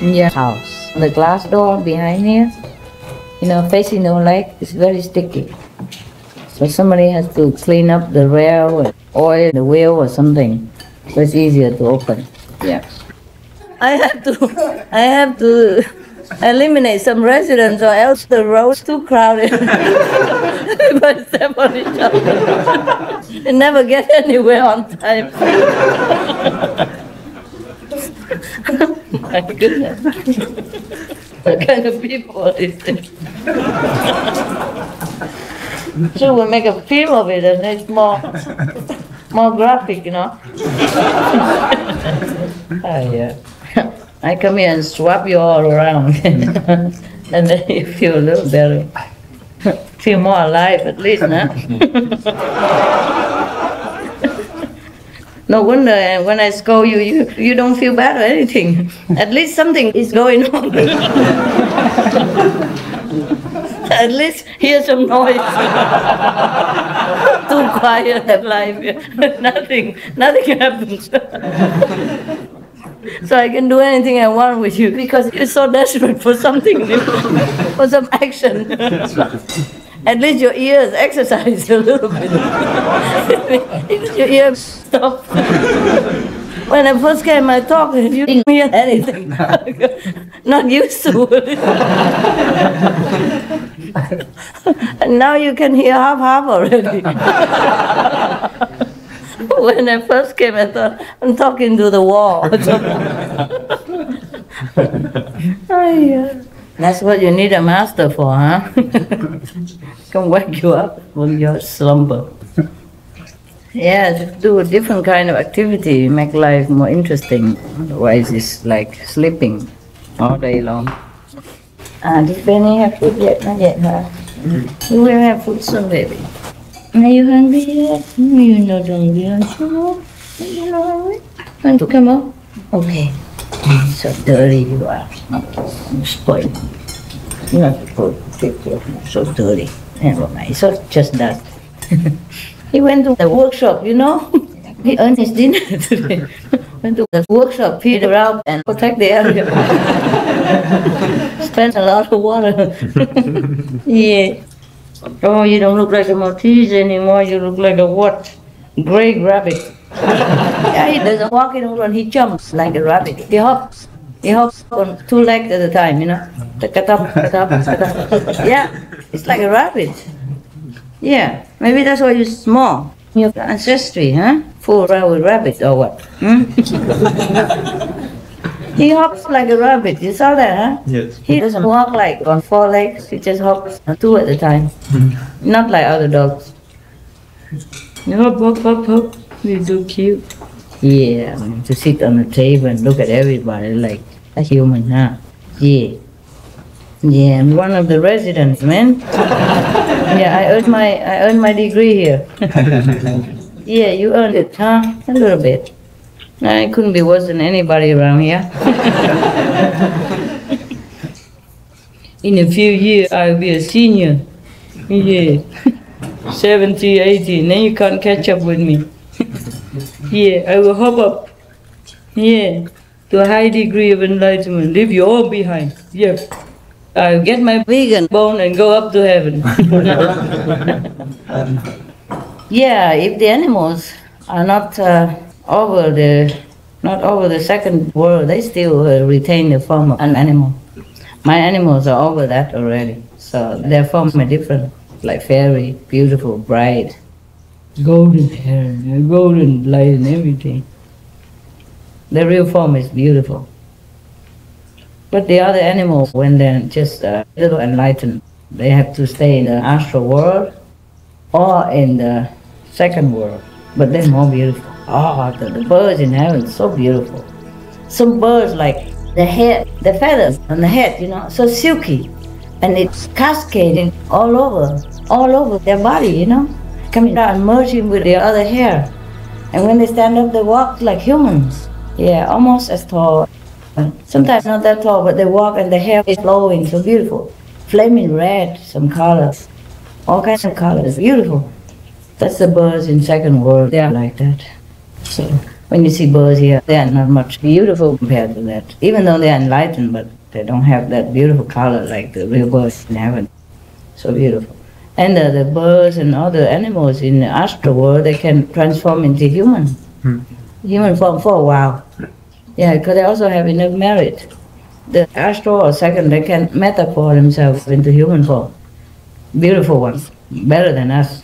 in your house. The glass door behind here, facing the lake, is very sticky. So somebody has to clean up the rail and oil the wheel or something. So it's easier to open. Yeah. I have to eliminate some residents, or else the road's too crowded. Everybody step on each other. They never get anywhere on time. My goodness. What kind of people is this? So we'll make a film of it, and it's more graphic, I come here and swap you all around, and then you feel a little better. Feel more alive, at least, huh? No wonder when I scold you don't feel bad or anything. At least something is going on. At least hear some noise. Too quiet at life. Nothing happens. So I can do anything I want with you because you're so desperate for something new, for some action. At least your ears exercise a little bit. Even your ears stop. When I first came, I talked and you didn't hear anything. Not used to it. And now you can hear half already. When I first came, I thought, I'm talking to the wall. That's what you need a master for, huh? Come wake you up from your slumber. Yeah, to do a different kind of activity, make life more interesting. Otherwise, it's like sleeping all day long. Did Benny have food yet? Not yet, huh? You will have food soon, baby. Are you hungry yet? You're not hungry, aren't you? You're not hungry? Want to come up? Okay. So dirty you are. I'm spoiled. You have to put picture. So dirty. Never mind. It's just that. He went to the workshop, He earned his dinner today. Went to the workshop, feed around and protect the area. Spent a lot of water. Yeah. Oh, you don't look like a Maltese anymore. You look like a what? Gray rabbit. Yeah, he doesn't walk, he don't run. He jumps like a rabbit. He hops. He hops on 2 legs at a time, Yeah, it's like a rabbit. Yeah, maybe that's why you're small. Your ancestry, huh? Full around with rabbits or what? He hops like a rabbit. You saw that, huh? Yes. He doesn't walk like on 4 legs. He just hops on 2 at a time. Not like other dogs. Hop, hop, hop, hop. He's so cute. Yeah, to sit on the table and look at everybody like a human, huh? Yeah. Yeah, I'm one of the residents, man. Yeah, I earned my degree here. Yeah, you earned it, huh? A little bit. I couldn't be worse than anybody around here. In a few years, I'll be a senior. Yeah. 70, 80, then you can't catch up with me. Yeah, I will hop up. Yeah, to a high degree of enlightenment. Leave you all behind. Yeah. I'll get my vegan bone and go up to heaven. Yeah, if the animals are not over the second world, they still retain the form of an animal. My animals are over that already, so their form is different, like fairy, beautiful, bright, golden hair, golden light and everything. The real form is beautiful. But the other animals, when they're just a little enlightened, they have to stay in the astral world or in the second world, but they're more beautiful. Oh, the birds in heaven, so beautiful. Some birds, like the head, the feathers on the head, so silky, and it's cascading all over their body, coming down and merging with the other hair. And when they stand up, they walk like humans. Yeah, almost as tall. Sometimes not that tall, but they walk and the hair is flowing, so beautiful. Flaming red, some colors, all kinds of colors, beautiful. That's the birds in second world, they are like that. So When you see birds here, they are not much beautiful compared to that. Even though they are enlightened, but they don't have that beautiful color like the real birds in heaven. So beautiful. And the birds and other animals in the astral world, they can transform into human. Human form for a while. Yeah, because they also have enough merit. The astral or second, they can metaphor themselves into human form. Beautiful ones, better than us.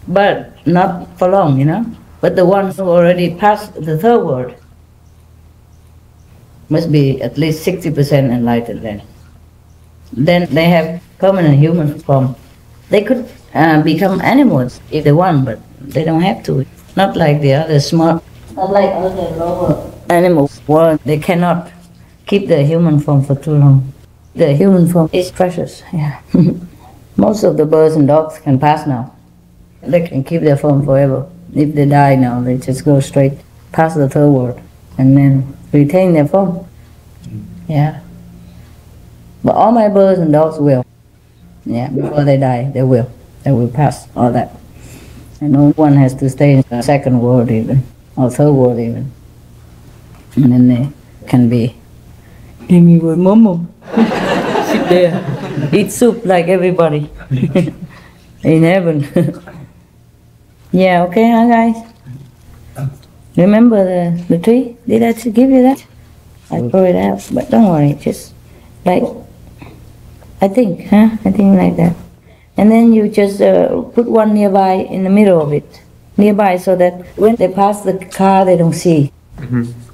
But not for long, you know. But the ones who already passed the third world must be at least 60% enlightened then. Then they have permanent human form. They could become animals if they want, but they don't have to. Not like the other small, not like other lower animals. They cannot keep the human form for too long. The human form is precious, yeah. Most of the birds and dogs can pass now. They can keep their form forever. If they die now, they just go straight past the third world and then retain their form. Yeah. But all my birds and dogs will. Yeah, before they die, they will. They will pass all that. And no one has to stay in the second world even, or third world even. And then they can be, give me with Momo. Sit there, eat soup like everybody in heaven. Yeah, okay, huh, guys? Remember the tree? Did I give you that? I throw it out, but don't worry, just like, I think like that. And then you just put one nearby in the middle of it, nearby, so that when they pass the car, they don't see.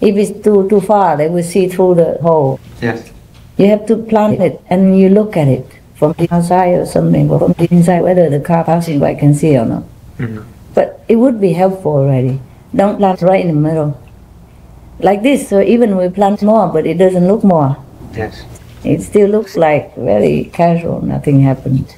If it's too far, they will see through the hole. Yes. You have to plant it, and you look at it from the outside or something, or from the inside, whether the car passing by can see or not. But it would be helpful already. Don't plant right in the middle. Like this, so even we plant more, but it doesn't look more. Yes. It still looks like very casual, nothing happened.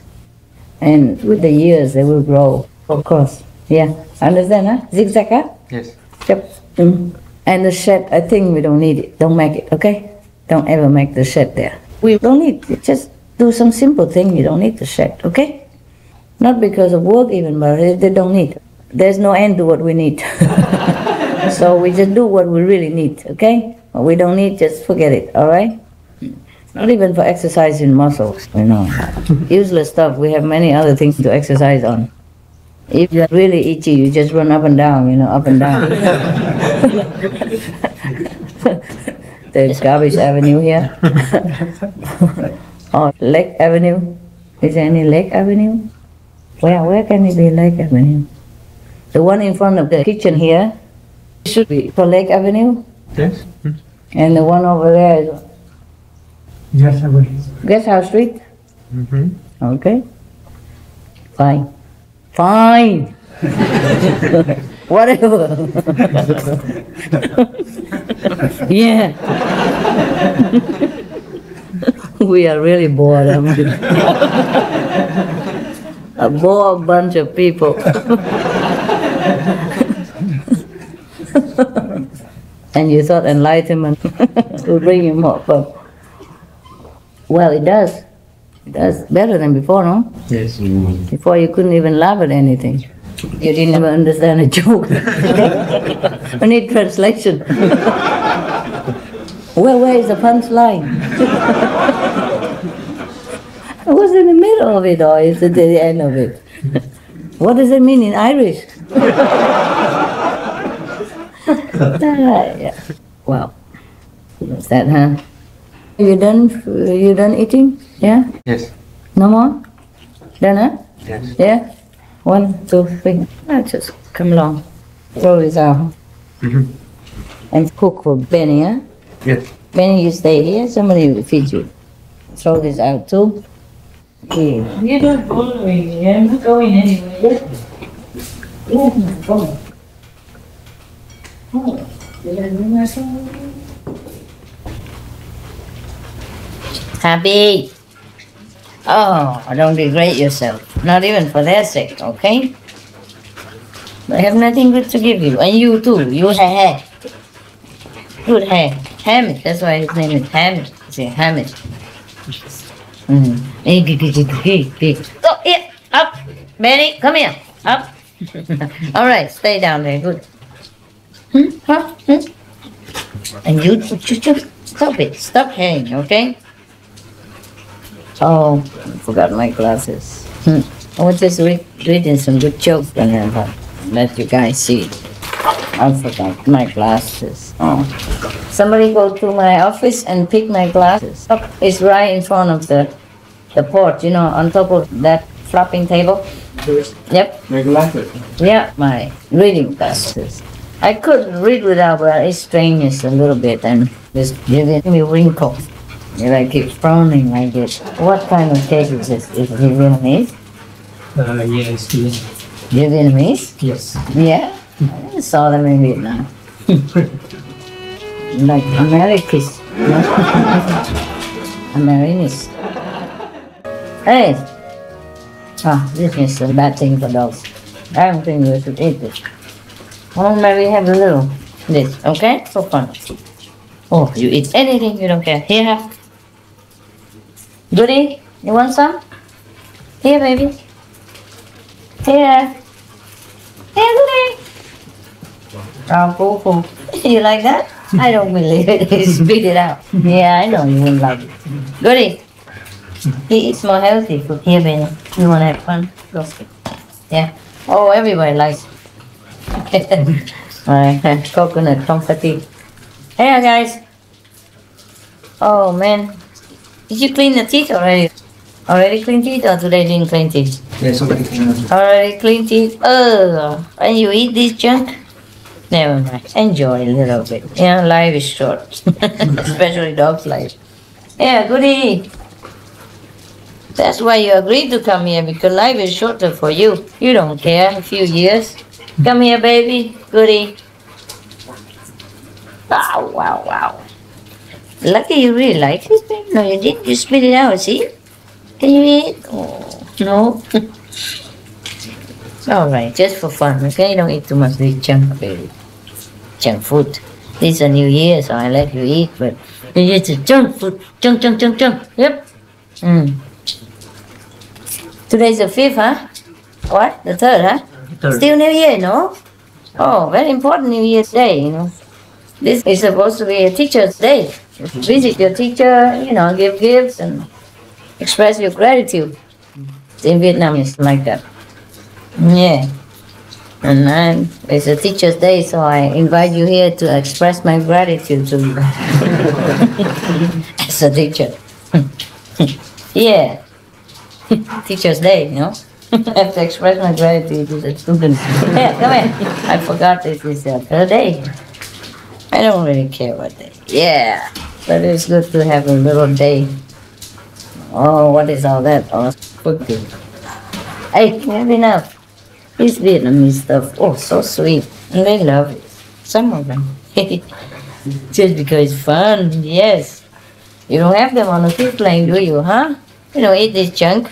And with the years, they will grow, of course. Yeah, understand, huh? Zigzag, huh? Yes. Yep. And the shed, I think we don't need it. Don't make it, okay? Don't ever make the shed there. We don't need it. Just do some simple thing. You don't need the shed, okay? Not because of work even, but they don't need. There's no end to what we need. So we just do what we really need, okay? What we don't need, just forget it, all right? Not even for exercising muscles, you know. Useless stuff. We have many other things to exercise on. If you're really itchy, you just run up and down, you know, up and down. There's Garbage Avenue here. Or Lake Avenue. Is there any Lake Avenue? Where can it be Lake Avenue? The one in front of the kitchen here should be for Lake Avenue. Yes. And the one over there is Yes, I will. Guest House Street? Okay. Fine. Fine. Whatever. Yeah. We are really bored. A bored bunch of people. And you thought enlightenment would bring you more fun. Well, it does. It does better than before, no? Yes. Before you couldn't even laugh at anything. You didn't even understand a joke. I need translation. Where is the punchline? I was in the middle of it, or is it the end of it? What does it mean in Irish? Yeah. Well, what's that, huh? You done eating? Yeah? Yes. No more? Done, huh? Yes. Yeah? 1, 2, 3. Just come along. Throw this out. And cook for Benny, huh? Yes. Benny, you stay here, somebody will feed you. Throw this out too. Okay. You're not following me, I'm not going anywhere. Yeah, come on. Oh, did I bring my phone? Happy? Oh, don't degrade yourself. Not even for their sake, okay? I have nothing good to give you. And you too. You have hair. Good hair. Hamid. That's why his name is Hamid. Say Hamid. Go here. Up. Benny, come here. Up. All right. Stay down there. Good. Huh? And you stop it. Stop hanging, okay? Oh, I forgot my glasses. I was just reading some good jokes and let you guys see. I forgot my glasses. Oh. Somebody go to my office and pick my glasses. Oh, it's right in front of the porch, you know, on top of that flopping table. Yep. My glasses. Yeah, my reading glasses. I could read without, but it's strange a little bit and just giving me wrinkles. If I keep frowning like this. What kind of cake is this? Is it Vietnamese? Yes. You Vietnamese? Yes. Yeah? I saw them in Vietnam. Like Americans. Americans. Hey! Ah, this is a bad thing for dogs. I don't think we should eat this. Well, maybe have a little this, okay? For fun. Oh, you eat anything, you don't care. Here. Goody, you want some? Here, baby. Here. Here, Goody. Oh, cool. You like that? I don't believe it. Spit it out. Yeah, I know you wouldn't like it. Goody. He eats more healthy food. Here, baby. You want to have fun? Go. Yeah. Oh, everybody likes it. Alright, coconut confetti. Hey, guys. Oh, man. Did you clean the teeth already? Already clean teeth or today didn't clean teeth? Yes, somebody. Already clean teeth? Oh, and you eat this junk? Never mind. Enjoy a little bit. Yeah, life is short. Especially dog's life. Yeah, goody. That's why you agreed to come here, because life is shorter for you. You don't care, a few years. Come here, baby. Goody. Wow, wow, wow. Lucky you really like it, baby. No, you didn't. You spit it out, see? Can you eat? Oh, no. Alright, just for fun, okay? Don't eat too much of this junk, baby. Junk food. This is a new year, so I let you eat, but it's a junk food. Junk. Yep. Today's the 5th, huh? What? The 3rd, huh? Third. Still New Year, no? Oh, very important New Year's Day, you know. This is supposed to be a teacher's day. Visit your teacher, you know, give gifts and express your gratitude. In Vietnam, it's like that. Yeah. And then it's a teacher's day, so I invite you here to express my gratitude to you. As a teacher. Yeah. Teacher's day, you know. I have to express my gratitude to the students. Yeah, come here. I forgot this is the 3rd day. I don't really care what day. Yeah. But it's good to have a little day. Oh, what is all that? Oh, cooking. Hey, have enough. This Vietnamese stuff, oh, so sweet. And they love it. Some of them. Just because it's fun, yes. You don't have them on the fish plane, do you, huh? You don't eat this junk.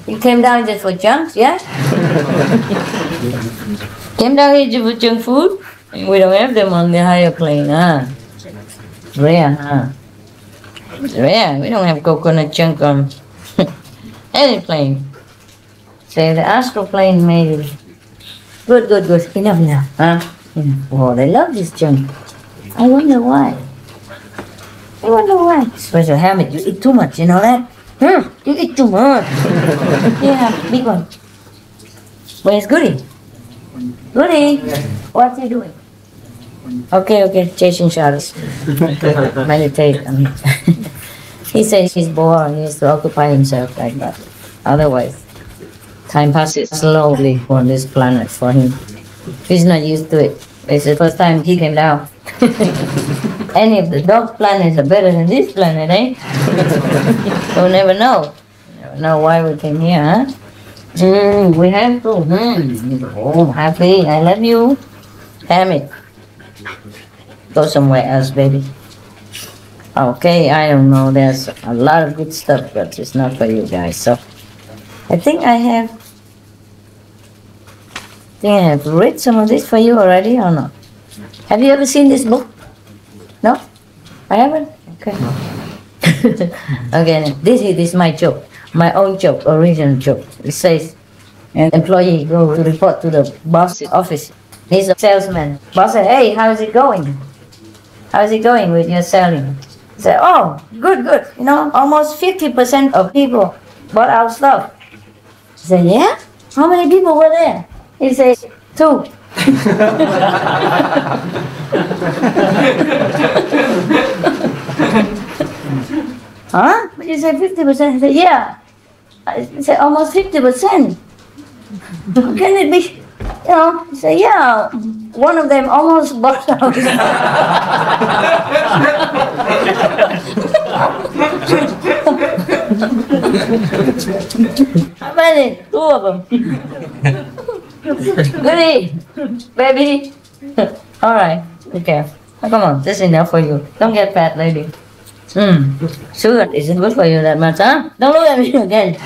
You came down just for junk, yeah? Came down here just for junk food? We don't have them on the higher plane, huh? It's rare, huh? It's rare. We don't have coconut junk on any plane. Say the astral plane maybe. Good. Enough, huh? Oh, they love this junk. I wonder why. Special habit, you eat too much, you know that? You eat too much. Yeah, big one. Where's Goody? Goody, what's he doing? Okay, chasing shadows. Meditate. He says he's bored, he has to occupy himself like that. Otherwise, time passes slowly on this planet for him. He's not used to it. It's the first time he came down. Any of the dog planets are better than this planet, eh? You'll never know. Never know why we came here, huh? We have to. Oh, happy. I love you. Damn it. Go somewhere else, baby. Okay, I don't know. There's a lot of good stuff, but it's not for you guys. So, I think I have read some of this for you already or not? Have you ever seen this book? No? I haven't? Okay. Okay, this is my joke. My own joke, original joke. It says, an employee go to report to the boss's office. He's a salesman. Boss said, hey, how is it going? How is it going with your selling? He said, oh, good. You know, almost 50% of people bought our stuff. He said, yeah? How many people were there? He said, 2. Huh? But you said 50%. He said, yeah. I said, almost 50%. How can it be? You know, he said, yeah. One of them almost bought out. How many? 2 of them. Goody, baby. All right, okay. Come on, this is enough for you. Don't get fat, lady. Sugar isn't good for you that much, huh? Don't look at me again.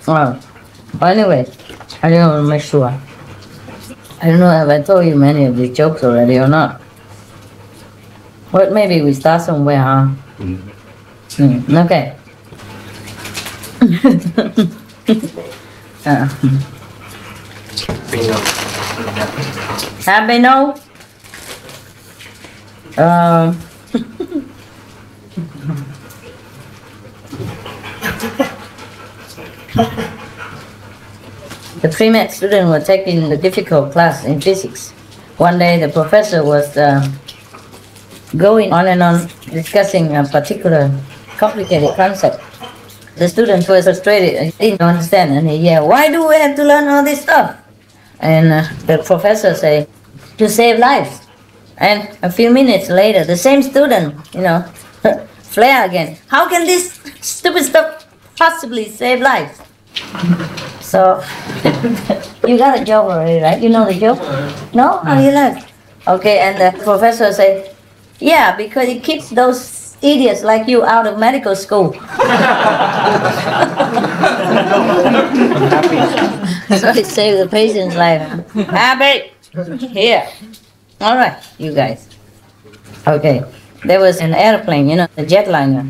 Well, anyway, I don't want to make sure. I don't know if I told you many of these jokes already or not. But maybe we start somewhere, huh? Okay. Happy no? The pre-med students were taking the difficult class in physics. One day the professor was going on and on discussing a particular complicated concept. The students were frustrated and didn't understand, and he yelled, why do we have to learn all this stuff? And the professor said, to save lives. And a few minutes later, the same student, flare again. How can this stupid stuff possibly save lives? So, you got a joke already, right? You know the joke? No? How do you like? Okay, and the professor said, yeah, because it keeps those idiots like you out of medical school. So it saved the patient's life. Happy! Here. All right, you guys. Okay, there was an airplane, the jetliner.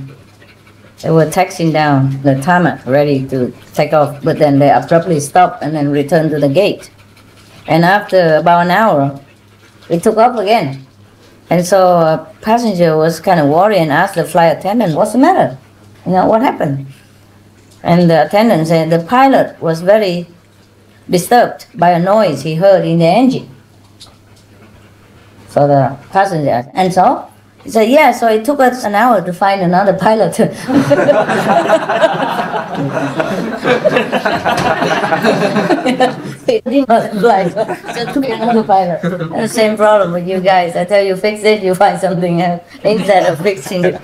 They were taxiing down the tarmac, ready to take off, but then they abruptly stopped and then returned to the gate. And after about an hour, it took off again. And so a passenger was kind of worried and asked the flight attendant, what's the matter? What happened? And the attendant said the pilot was very disturbed by a noise he heard in the engine. So the passenger asked, and so? He said, yeah, so it took us an hour to find another pilot. It didn't fly, so it took another pilot. And the same problem with you guys. I tell you, fix it, you find something else instead of fixing it.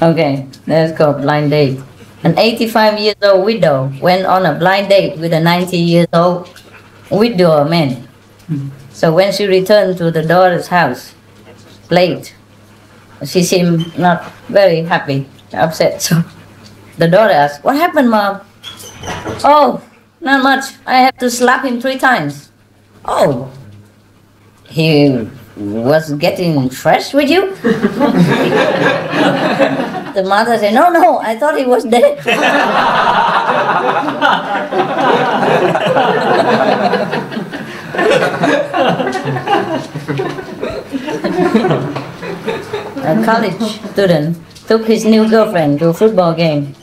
Okay, let's go blind date. An 85-year-old widow went on a blind date with a 90-year-old widower man. So when she returned to the daughter's house late, she seemed not very happy, upset. So the daughter asked, what happened, Mom? Oh, not much. I have to slap him 3 times. Oh, he was getting fresh with you? The mother said, no, I thought he was dead. A college student took his new girlfriend to a football game.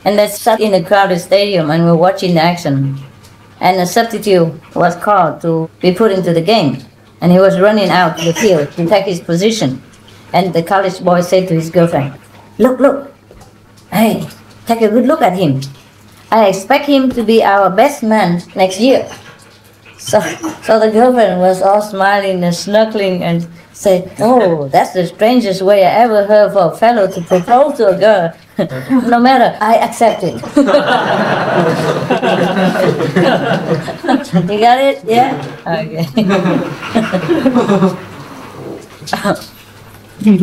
And they sat in a crowded stadium and were watching the action. And a substitute was called to be put into the game. And he was running out to the field to take his position. And the college boy said to his girlfriend, look, hey, take a good look at him. I expect him to be our best man next year. So the girlfriend was all smiling and snuggling and said, oh, that's the strangest way I ever heard for a fellow to propose to a girl. No matter, I accept it. You got it? Yeah? Okay.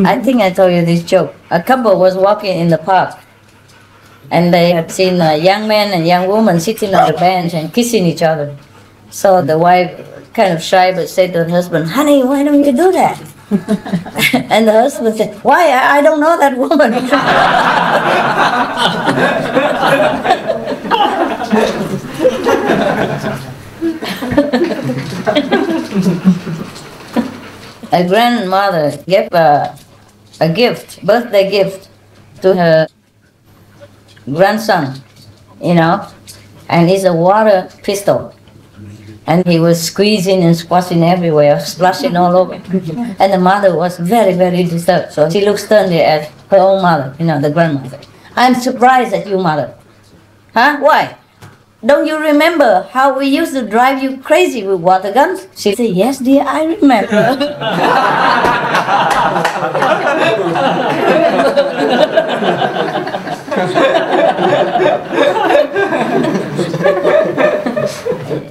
I think I told you this joke. A couple was walking in the park and they had seen a young man and young woman sitting on the bench and kissing each other. So the wife, kind of shy, but said to her husband, honey, why don't you do that? And the husband said, why? I don't know that woman. A grandmother gave a gift, birthday gift, to her grandson, and it's a water pistol. And he was squeezing and squashing everywhere, splashing all over. And the mother was very, very disturbed. So she looked sternly at her own mother, the grandmother. I'm surprised at you, mother. Huh? Why? Don't you remember how we used to drive you crazy with water guns? She said, yes, dear, I remember.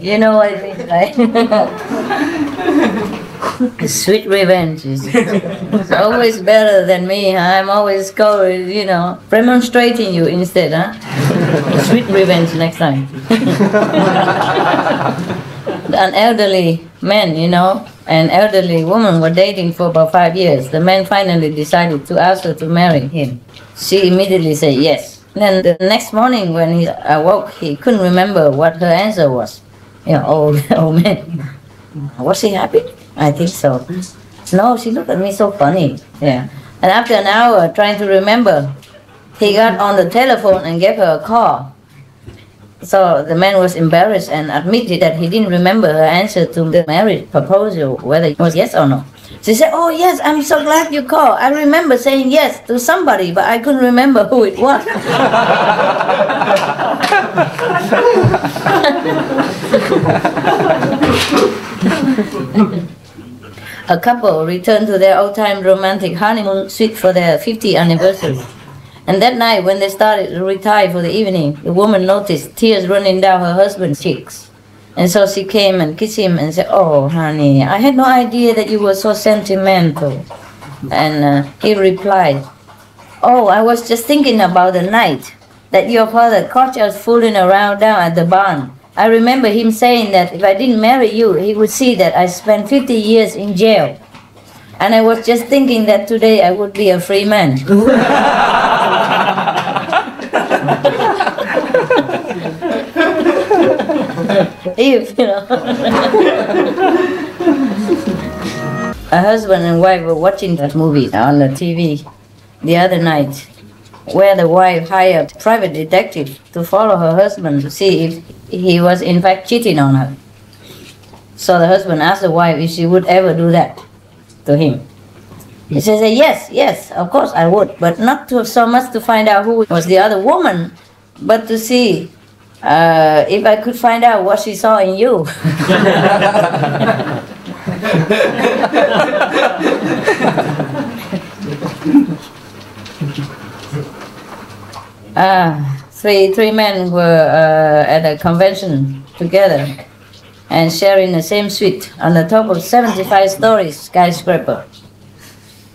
You know what I mean, right? Sweet revenge is always better than me. Huh? I'm always remonstrating you instead. Huh? Sweet revenge next time. An elderly man, an elderly woman were dating for about 5 years. The man finally decided to ask her to marry him. She immediately said yes. Then the next morning when he awoke, he couldn't remember what her answer was. Old man. Was she happy? I think so. No, she looked at me so funny. Yeah. And after an hour trying to remember, he got on the telephone and gave her a call. So the man was embarrassed and admitted that he didn't remember her answer to the marriage proposal, whether it was yes or no. She said, oh yes, I'm so glad you called. I remember saying yes to somebody, but I couldn't remember who it was. A couple returned to their old-time romantic honeymoon suite for their 50th anniversary. And that night, when they started to retire for the evening, the woman noticed tears running down her husband's cheeks. And so she came and kissed him and said, oh, honey, I had no idea that you were so sentimental. And he replied, oh, I was just thinking about the night that your father caught us fooling around down at the barn. I remember him saying that if I didn't marry you, he would see that I spent 50 years in jail. And I was just thinking that today I would be a free man. A husband and wife were watching that movie on the TV the other night, where the wife hired a private detective to follow her husband to see if he was in fact cheating on her. So the husband asked the wife if she would ever do that to him. She said, yes, of course I would, but not so much to find out who was the other woman, but to see if I could find out what she saw in you. 3 men were at a convention together and sharing the same suite on the top of 75-story skyscraper.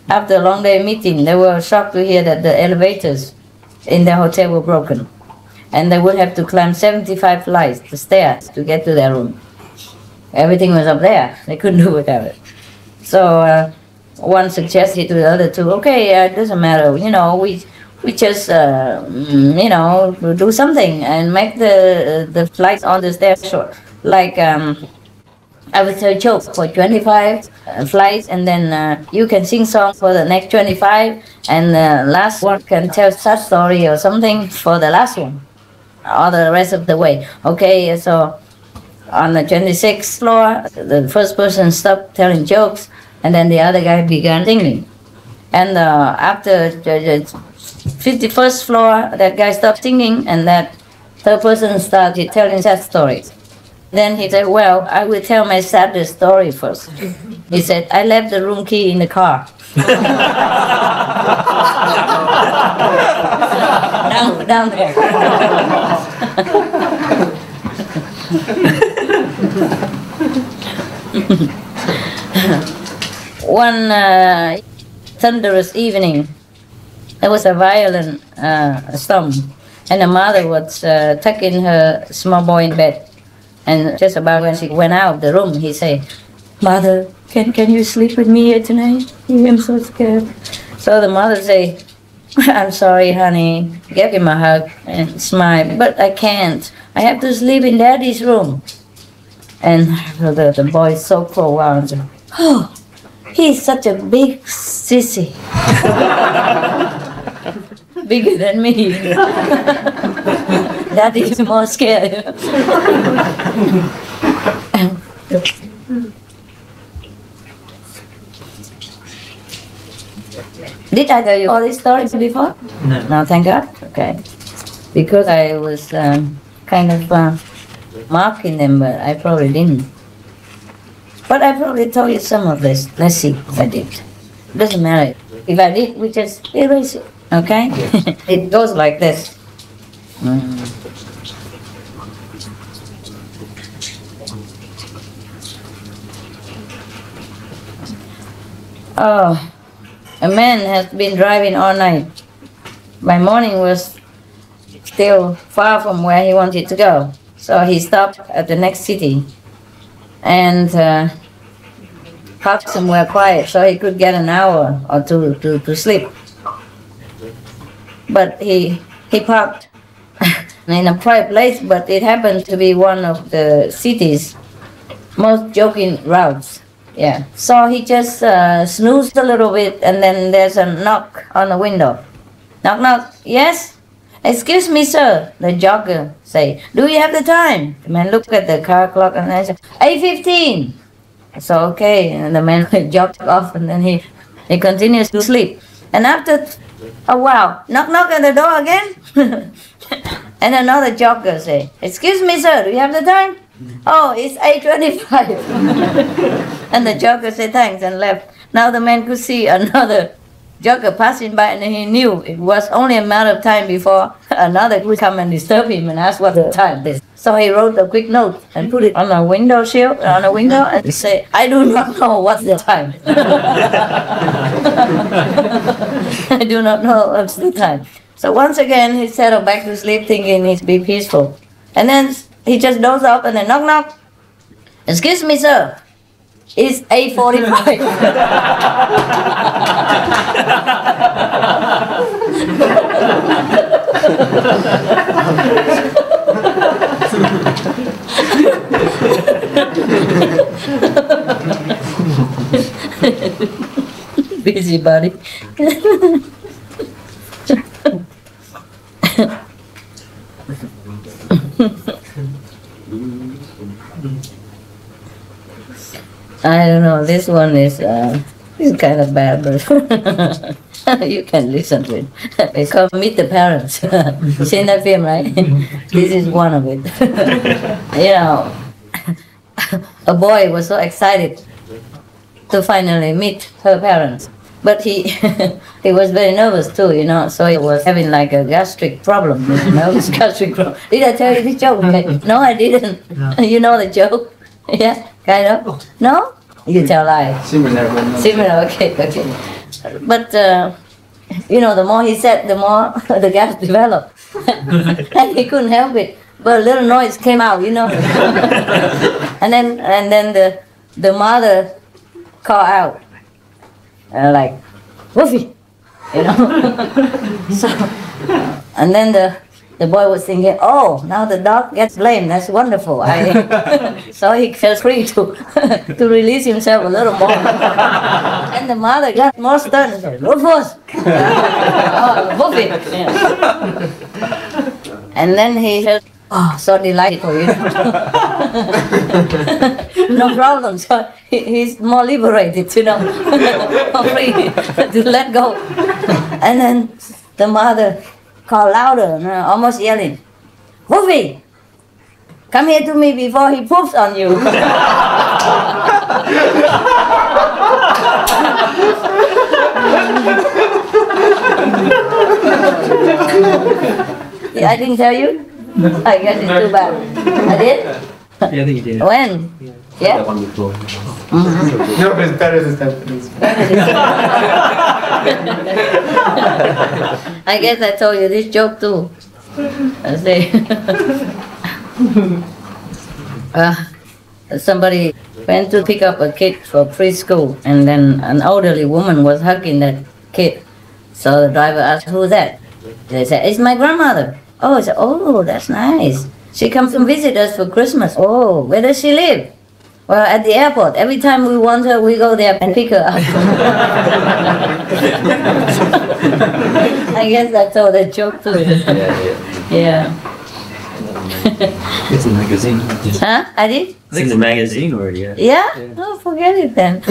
After a long day meeting, they were shocked to hear that the elevators in their hotel were broken, and they would have to climb 75 flights of stairs to get to their room. Everything was up there. They couldn't do without it. So one suggested to the other two, okay, it doesn't matter, we just, do something and make the flights on the stairs short. Like, I would tell jokes for 25 flights, and then you can sing songs for the next 25, and the last one can tell sad story or something for the last one, or the rest of the way. Okay, so on the 26th floor, the first person stopped telling jokes, and then the other guy began singing. And after the 51st floor, that guy stopped singing, and that third person started telling sad stories. Then he said, well, I will tell my saddest story first. He said, I left the room key in the car. down there. One thunderous evening, there was a violent storm, and the mother was tucking her small boy in bed. And just about when she went out of the room, he said, "Mother, can you sleep with me here tonight? I'm so scared." So the mother say, "I'm sorry, honey." Give him a hug and smile, "But I can't. I have to sleep in Daddy's room." And the boy sobbed for a while and said, "Oh, he's such a big sissy." Bigger than me. Daddy is more scared. Did I tell you all these stories before? No. No, thank God. Okay. Because I was kind of marking them, but I probably didn't. But I probably told you some of this. Let's see if I did. Doesn't matter. If I did, we just erase it. Okay? It goes like this. Oh, a man has been driving all night. By morning was still far from where he wanted to go. So he stopped at the next city and parked somewhere quiet so he could get an hour or two to sleep. But he parked in a private place, but it happened to be one of the city's most joking routes. Yeah. So he just snoozed a little bit, and then there's a knock on the window. Knock, knock. Yes? "Excuse me, sir," the jogger say. "Do you have the time?" The man looked at the car clock and I said, 8:15. So okay, and the man jogged off, and then he continues to sleep. And after a while, knock, knock at the door again. And another jogger say, "Excuse me, sir, do you have the time?" "Oh, it's 8:25. And the jogger said thanks and left. Now the man could see another jogger passing by, and he knew it was only a matter of time before another would come and disturb him and ask what the time is. So he wrote a quick note and put it on a window sill, on a window, and say, "I do not know what's the time." I do not know what's the time. So once again, he settled back to sleep, thinking he'd be peaceful. And then he just dozed off, and then knock, knock. "Excuse me, sir. It's 8:45. Busybody. I don't know, this one is kind of bad, but you can listen to it. It's called Meet the Parents. You seen that film, right? This is one of it. You know, a boy was so excited to finally meet her parents. But he was very nervous too, you know, so he was having like a gastric problem, you know, gastric problem. Did I tell you this joke? No, I didn't. No. You know the joke? Yeah, kind of. No? You tell lie. Similar, okay. But, you know, the more he said, the more the gas developed. And he couldn't help it. But a little noise came out, you know. and then the mother called out, like, "Woofy," you know. So, and then the boy was thinking, "Oh, now the dog gets blamed. That's wonderful." So he felt free to release himself a little more. And the mother got more stern and said, "Woofos." Oh, Woofy. Yeah. And then he said, "Oh, so delightful, you know." No problem. So he's more liberated, you know, more free to let go. And then the mother called louder, almost yelling, "Woofy, come here to me before he poops on you." I didn't tell you? I guess it's too bad. I did? Yeah, I think you did. When? Yeah? No, it's better this time, please. I guess I told you this joke too. I say, Somebody went to pick up a kid for preschool, and then an elderly woman was hugging that kid. So the driver asked, "Who's that?" They said, "It's my grandmother." Oh, I said, "Oh, that's nice. She comes to visit us for Christmas." "Oh, where does she live?" "Well, at the airport. Every time we want her, we go there and pick her up." I guess that's all the joke too. Yeah. It's a magazine. Huh? I did? I think it's a magazine word, yeah. Yeah? Oh, forget it then.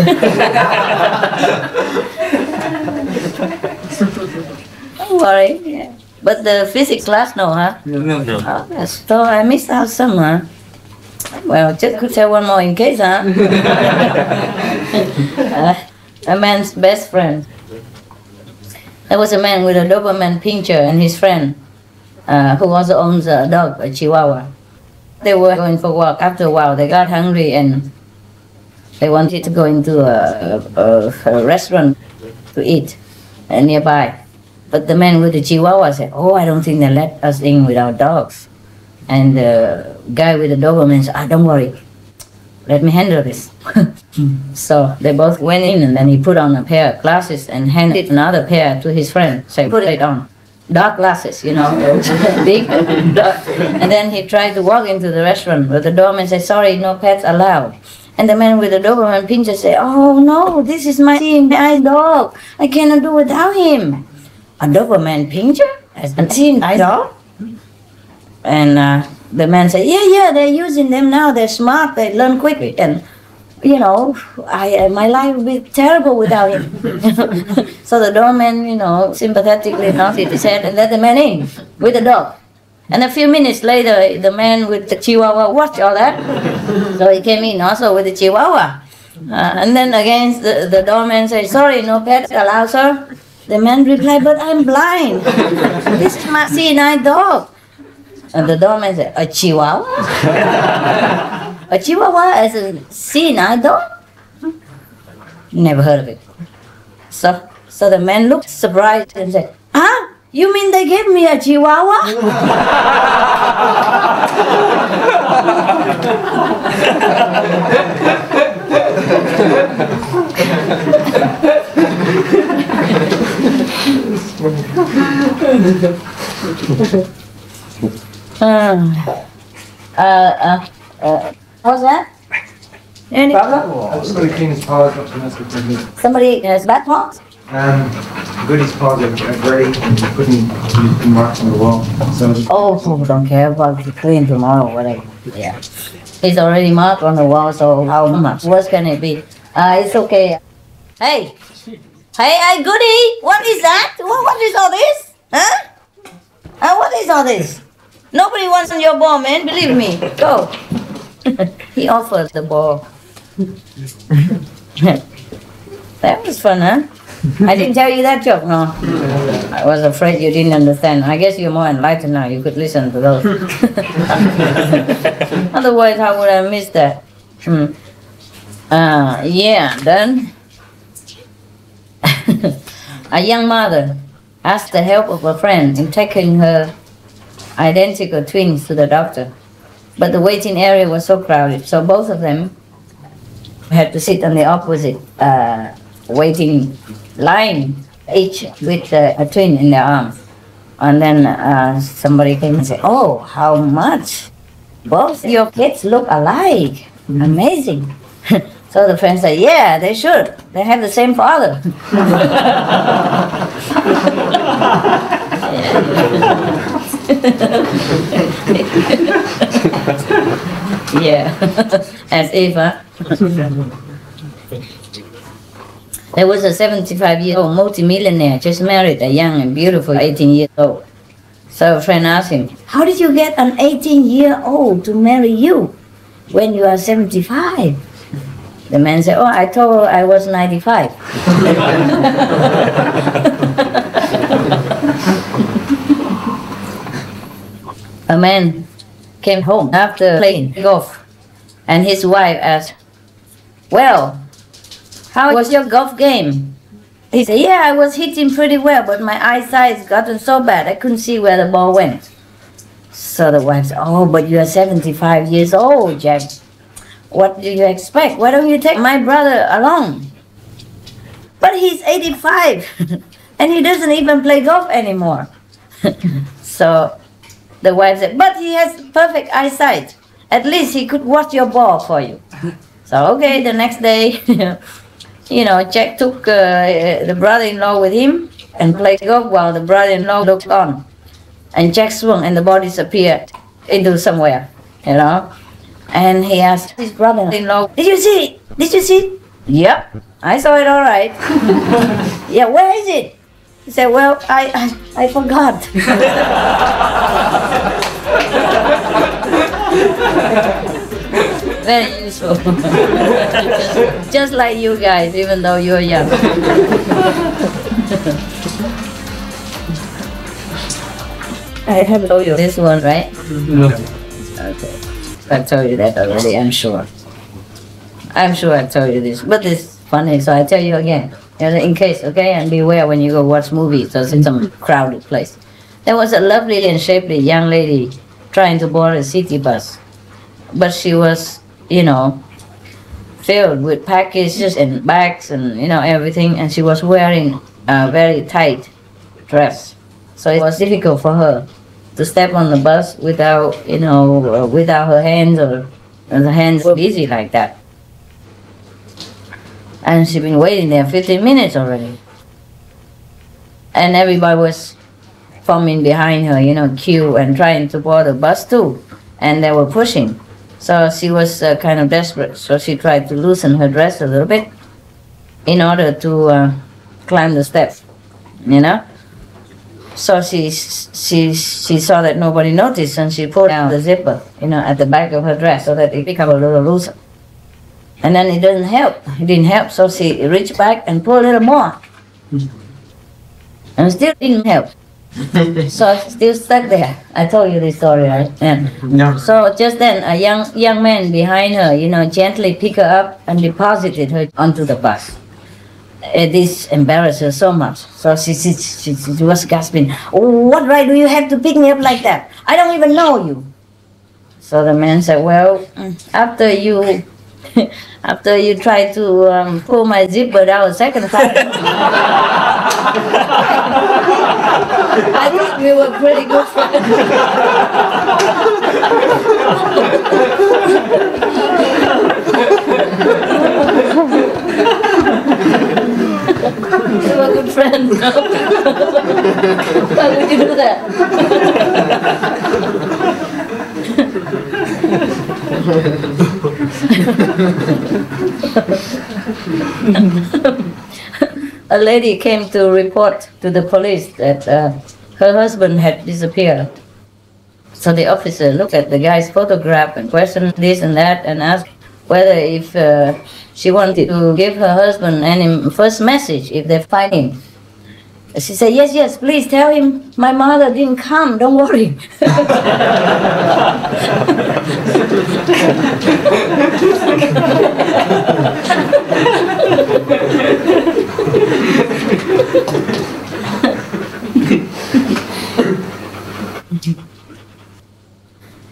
Don't worry. Yeah. But the physics class, no, huh? No. Oh, yes. So I missed out some, huh? Well, just could tell one more in case, huh? A man's best friend. There was a man with a Doberman pincher and his friend, who also owns a dog, a Chihuahua. They were going for a walk. After a while, they got hungry and they wanted to go into a restaurant to eat nearby. But the man with the Chihuahua said, "Oh, I don't think they let us in with our dogs." And the guy with the Doberman said, "Don't worry, let me handle this." So they both went in, and then he put on a pair of glasses and handed another pair to his friend. So put it on. Dark glasses, you know, big, dark. And then he tried to walk into the restaurant, but the doorman said, "Sorry, no pets allowed." And the man with the Doberman pincher said, "Oh no, this is my seeing-eye dog. I cannot do without him." "A Doberman pincher? A seeing-eye dog?" And the man said, yeah, they're using them now. They're smart. They learn quickly. And, you know, my life would be terrible without him. So the doorman, you know, sympathetically nodded his head and let the man in with the dog. And a few minutes later, the man with the Chihuahua watched all that. So he came in also with the Chihuahua. And then again, the doorman said, "Sorry, no pets allowed, sir." The man replied, "But I'm blind. This is my seeing-eye dog." And the doorman said, "A Chihuahua? A Chihuahua as a seeing-eye dog? Never heard of it." So the man looked surprised and said, "Huh? You mean they gave me a Chihuahua?" What's that? Any problem? Somebody clean his paws up and that's what they did. Somebody has bad paws? Goody's paws are dirty and he couldn't mark on the wall. So Oh, don't care about the clean tomorrow, whatever. Yeah. It's already marked on the wall, so how much worse can it be? It's okay. Hey, Goody, what is that? What is all this? Huh? What is all this? Nobody wants your ball, man, believe me. Go. He offers the ball. That was fun, huh? I didn't tell you that joke, no? I was afraid you didn't understand. I guess you're more enlightened now. You could listen to those. Otherwise, how would I miss that? Yeah, then a young mother asked the help of a friend in taking her identical twins to the doctor. But the waiting area was so crowded, so both of them had to sit on the opposite waiting line, each with a twin in their arms. And then somebody came and said, "Oh, how much? Both your kids look alike. Amazing." So the friend said, "Yeah, they should. They have the same father." Yeah, as if, huh? There was a 75-year-old multimillionaire just married a young and beautiful 18 years old. So a friend asked him, "How did you get an 18-year-old to marry you when you are 75? The man said, "Oh, I told her I was 95. A man came home after playing golf, and his wife asked, "Well, how was your golf game?" He said, "Yeah, I was hitting pretty well, but my eyesight's gotten so bad I couldn't see where the ball went." So the wife said, "Oh, but you are 75 years old, Jack." What do you expect? Why don't you take my brother along? But he's 85 and he doesn't even play golf anymore. So the wife said, but he has perfect eyesight. At least he could watch your ball for you. So okay, the next day, Jack took the brother-in-law with him and played golf while the brother-in-law looked on. And Jack swung and the ball disappeared into somewhere, And he asked his brother-in-law, did you see it? Did you see it? Yep, I saw it all right. Yeah, where is it? He said, well, I forgot. Very useful. Just like you guys, even though you're young. I have told you this one, right? No. Okay. I've told you that already, I'm sure. I'm sure I've told you this, but it's funny, so I tell you again. In case, okay? And beware when you go watch movies or in some crowded place. There was a lovely and shapely young lady trying to board a city bus. But she was, filled with packages and bags and, everything. And she was wearing a very tight dress. So it was difficult for her to step on the bus without her hands, or the hands were busy like that. And she'd been waiting there 15 minutes already. And everybody was forming behind her, queue and trying to board the bus too. And they were pushing. So she was kind of desperate. So she tried to loosen her dress a little bit in order to climb the steps, So she saw that nobody noticed, and she pulled down the zipper, at the back of her dress so that it became a little looser. And then it didn't help. It didn't help, so she reached back and pulled a little more. And still didn't help. So it's still stuck there. I told you this story, right? Yeah. No. So just then, a young man behind her, gently picked her up and deposited her onto the bus. This embarrassed her so much. So she was gasping, oh, what right do you have to pick me up like that? I don't even know you. So the man said, well, after you try to pull my zipper down a second time, I thought we were pretty good friends. We were good friends, no? Why would you do that? A lady came to report to the police that her husband had disappeared. So the officer looked at the guy's photograph and questioned this and that and asked whether if she wanted to give her husband any first message if they find him. She said, yes, please tell him my mother didn't come, don't worry.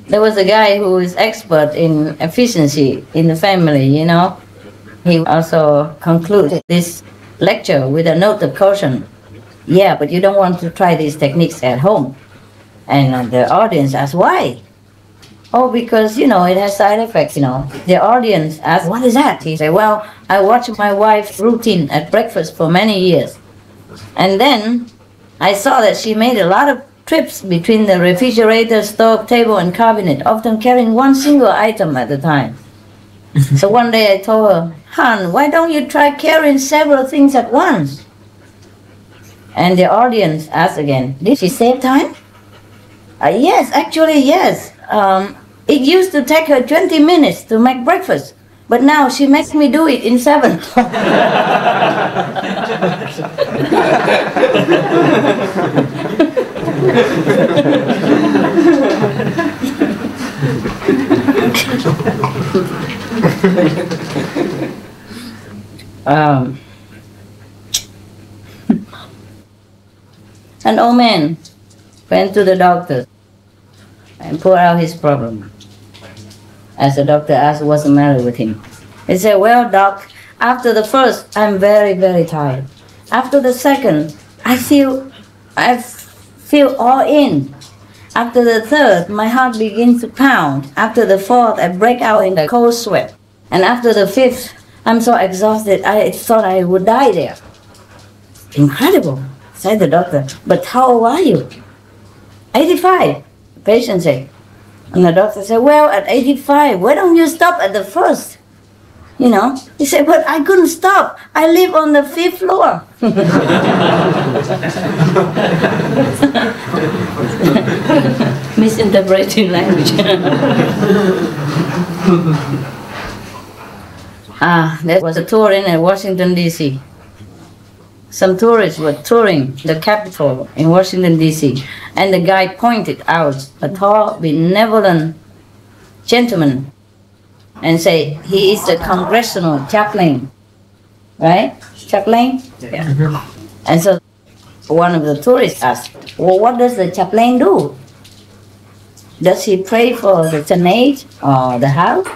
There was a guy who is expert in efficiency in the family, He also concluded this lecture with a note of caution. Yeah, but you don't want to try these techniques at home. And the audience asked, why? Oh, because, it has side effects, The audience asked, what is that? He said, well, I watched my wife's routine at breakfast for many years. And then I saw that she made a lot of trips between the refrigerator, stove, table, and cabinet, often carrying one single item at a time. So one day I told her, hon, why don't you try carrying several things at once? And the audience asked again, did she save time? Yes, actually, yes. It used to take her 20 minutes to make breakfast, but now she makes me do it in 7. An old man went to the doctor and poured out his problem. As the doctor asked what's the matter with him. He said, well, doc, after the first, I'm very, very tired. After the second, I feel all in. After the third, my heart begins to pound. After the fourth, I break out in a cold sweat. And after the fifth, I'm so exhausted, I thought I would die there. Incredible, said the doctor. But how old are you? 85, the patient said. And the doctor said, well, at 85, why don't you stop at the first? You know, he said, but I couldn't stop. I live on the 5th floor. Misinterpreting language. There was a tour in Washington, D.C. Some tourists were touring the Capitol in Washington, D.C. And the guy pointed out a tall, benevolent gentleman and say, he is the congressional chaplain, right? Chaplain? Yeah. And so one of the tourists asked, well, what does the chaplain do? Does he pray for the Senate or the House?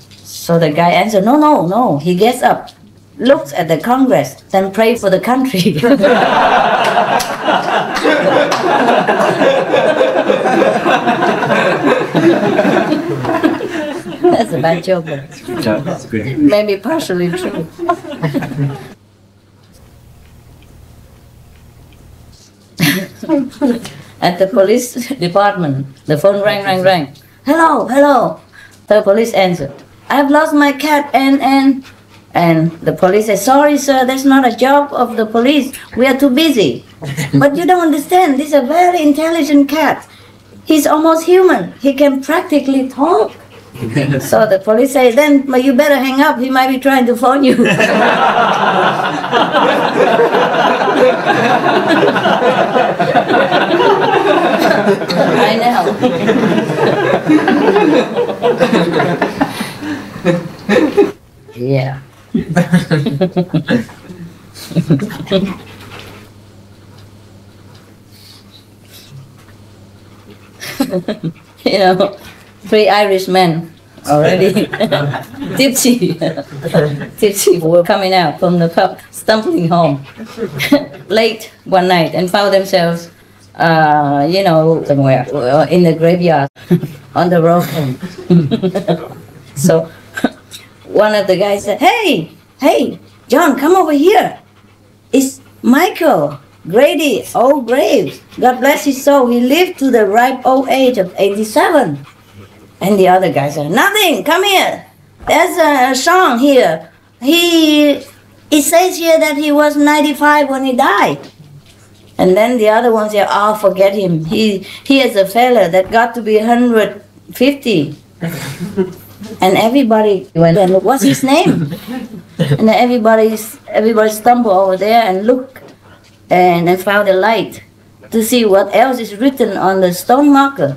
So the guy answered, no. He gets up, looks at the Congress, then prays for the country. That's a bad joke, but That's good. maybe partially true. At the police department, the phone rang. Hello. The police answered, I've lost my cat and the police said, sorry sir, that's not a job of the police. We are too busy. But you don't understand, this is a very intelligent cat. He's almost human. He can practically talk. So the police say, then you better hang up. He might be trying to phone you. I know. Yeah. You know, 3 Irishmen already tipsy were coming out from the pub, stumbling home late one night and found themselves, somewhere in the graveyard on the road home. So one of the guys said, hey, John, come over here. It's Michael Grady, old Graves. God bless his soul. He lived to the ripe old age of 87. And the other guy said, nothing, come here. There's a song here. It says here that he was 95 when he died. And then the other one said, oh, forget him. He is a fella that got to be 150. And everybody went and looked, what's his name? And then everybody stumbled over there and looked and found a light to see what else is written on the stone marker.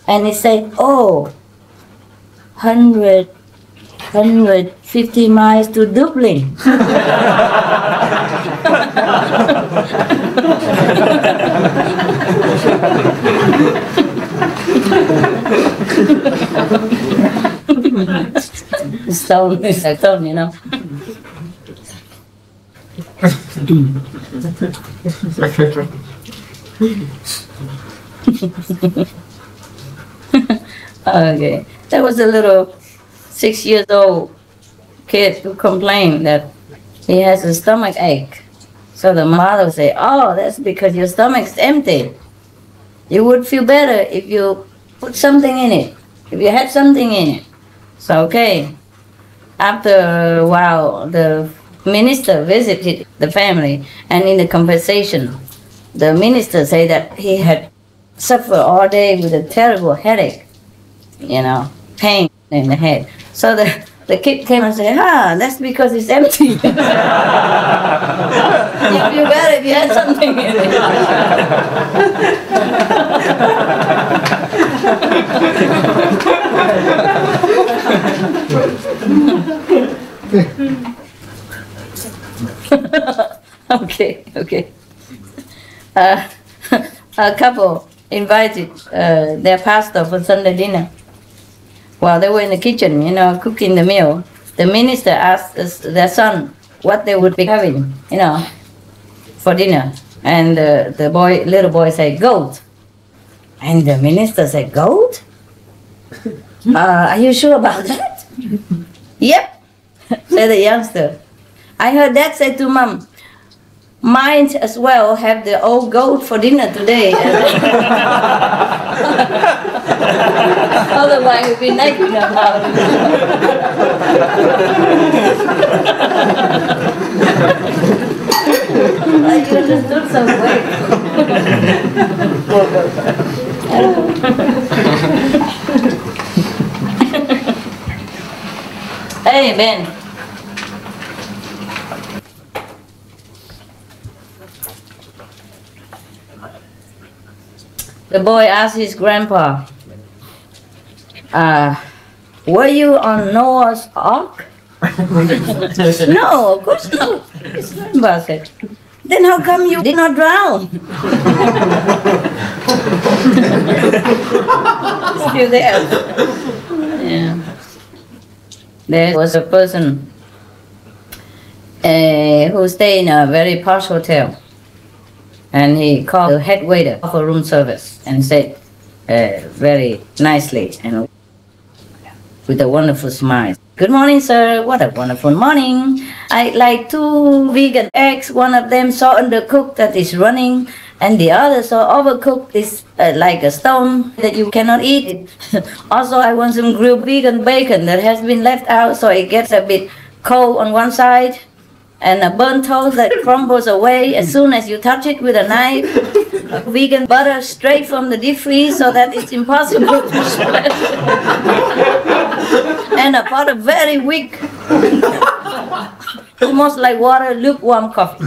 And it said, 150 miles to Dublin. Stone is a stone, you know. Okay, there was a little 6-year-old kid who complained that he has a stomach ache. So the mother said, oh, that's because your stomach's empty. You would feel better if you put something in it, if you had something in it. So, okay, after a while, the minister visited the family, and in the conversation, the minister said that he had suffered all day with a terrible headache, pain in the head. So the kid came and said, that's because it's empty. You feel better if you had something in it. Okay. A couple invited their pastor for Sunday dinner. While they were in the kitchen, you know, cooking the meal, the minister asked their son what they would be having, you know, for dinner. And the little boy said, goat. And the minister said, goat? Are you sure about that? Yep, said the youngster. I heard Dad say to Mom, might as well have the old goat for dinner today. Otherwise we'll be naked about it. You understood so quick. Hey, Ben. The boy asked his grandpa, were you on Noah's Ark? No, of course not. His grandpa said, then how come you did not drown? Still there. Yeah. There was a person who stayed in a very posh hotel. And he called the head waiter for room service and said very nicely and with a wonderful smile, good morning, sir. What a wonderful morning. I'd like 2 vegan eggs. One of them so undercooked that is running, and the other so overcooked is like a stone that you cannot eat it. Also, I want some grilled vegan bacon that has been left out so it gets a bit cold on one side, and a burnt toast that crumbles away as soon as you touch it with a knife. Vegan butter straight from the deep freeze so that it's impossible to spread. And a pot of very weak, almost like water, lukewarm coffee.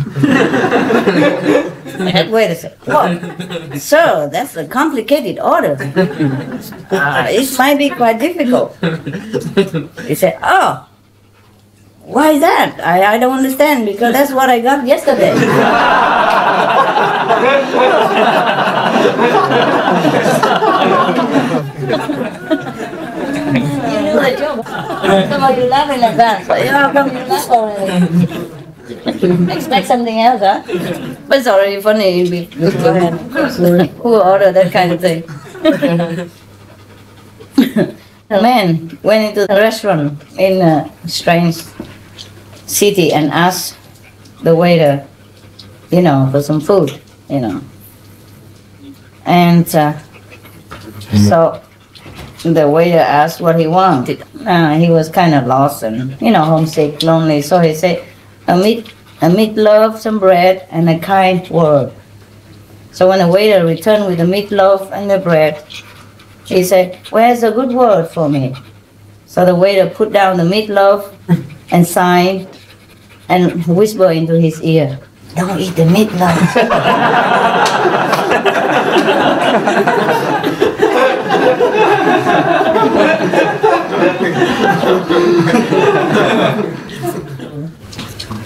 Wait a second. What? Sir, that's a complicated order. It might be quite difficult. He said, oh. Why is that? I don't understand, because that's what I got yesterday. You knew the joke. Some of you laugh in advance. How come you laugh already? Expect something else, huh? But it's already funny beforehand. Who ordered that kind of thing? A man went into a restaurant in a strange city and asked the waiter, you know, for some food, you know. And so the waiter asked what he wanted. He was kind of lost and, you know, homesick, lonely. So he said, a meatloaf, some bread, and a kind word. So when the waiter returned with the meatloaf and the bread, he said, where's a good word for me? So the waiter put down the meatloaf and sighed and whispered into his ear, don't eat the meatloaf.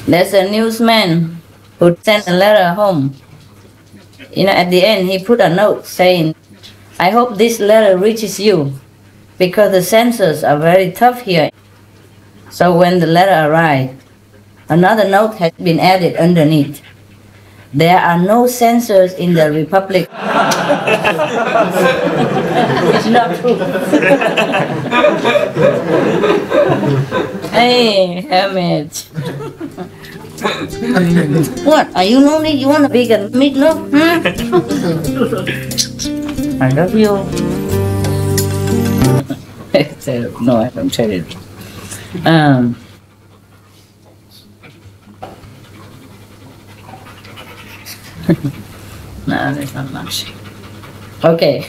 There's a newsman who sent a letter home. You know, at the end, he put a note saying, I hope this letter reaches you, because the censors are very tough here. So when the letter arrived, another note had been added underneath. There are no censors in the Republic. It's not true. Hey, hermit. What? Are you lonely? You want a vegan meatloaf? I love you. No, I don't tell it. No, there's not much. Okay,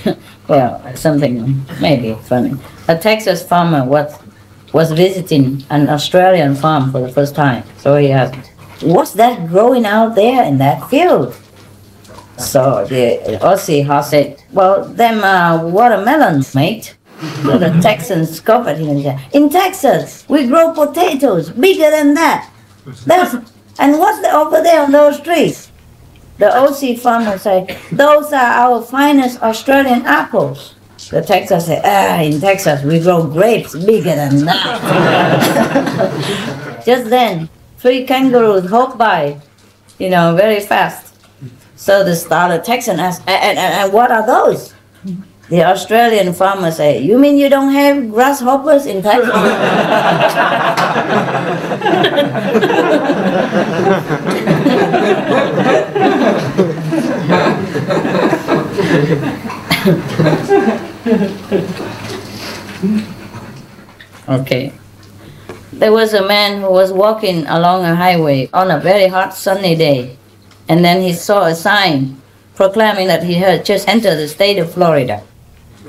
well, something maybe funny. A Texas farmer was visiting an Australian farm for the first time. So he asked, what's that growing out there in that field? So the Aussie horse said, well, them are watermelons, mate. So the Texan scoffed at him and said, in Texas, we grow potatoes bigger than that. And what's over there on those trees? The Aussie farmer said, those are our finest Australian apples. The Texas said, in Texas we grow grapes bigger than that. Just then, 3 kangaroos hopped by, very fast. So the Texan asked, and what are those? The Australian farmer said, you mean you don't have grasshoppers in Texas? Okay. There was a man who was walking along a highway on a very hot sunny day, and then he saw a sign proclaiming that he had just entered the state of Florida.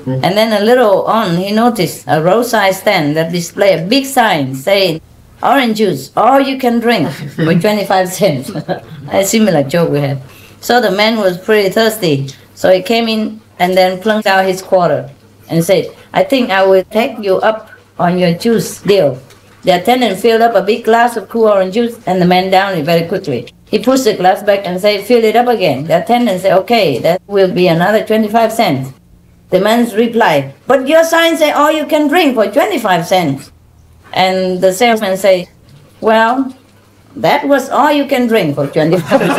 And then a little on, he noticed a roadside stand that displayed a big sign saying, orange juice, all you can drink, for 25 cents. A similar joke we had. So the man was pretty thirsty, so he came in and then plunked out his quarter and said, I think I will take you up on your juice deal. The attendant filled up a big glass of cool orange juice and the man downed it very quickly. He pushed the glass back and said, fill it up again. The attendant said, okay, that will be another 25 cents. The man replied, but your sign says all you can drink for 25 cents. And the salesman said, well, that was all you can drink for 25 cents.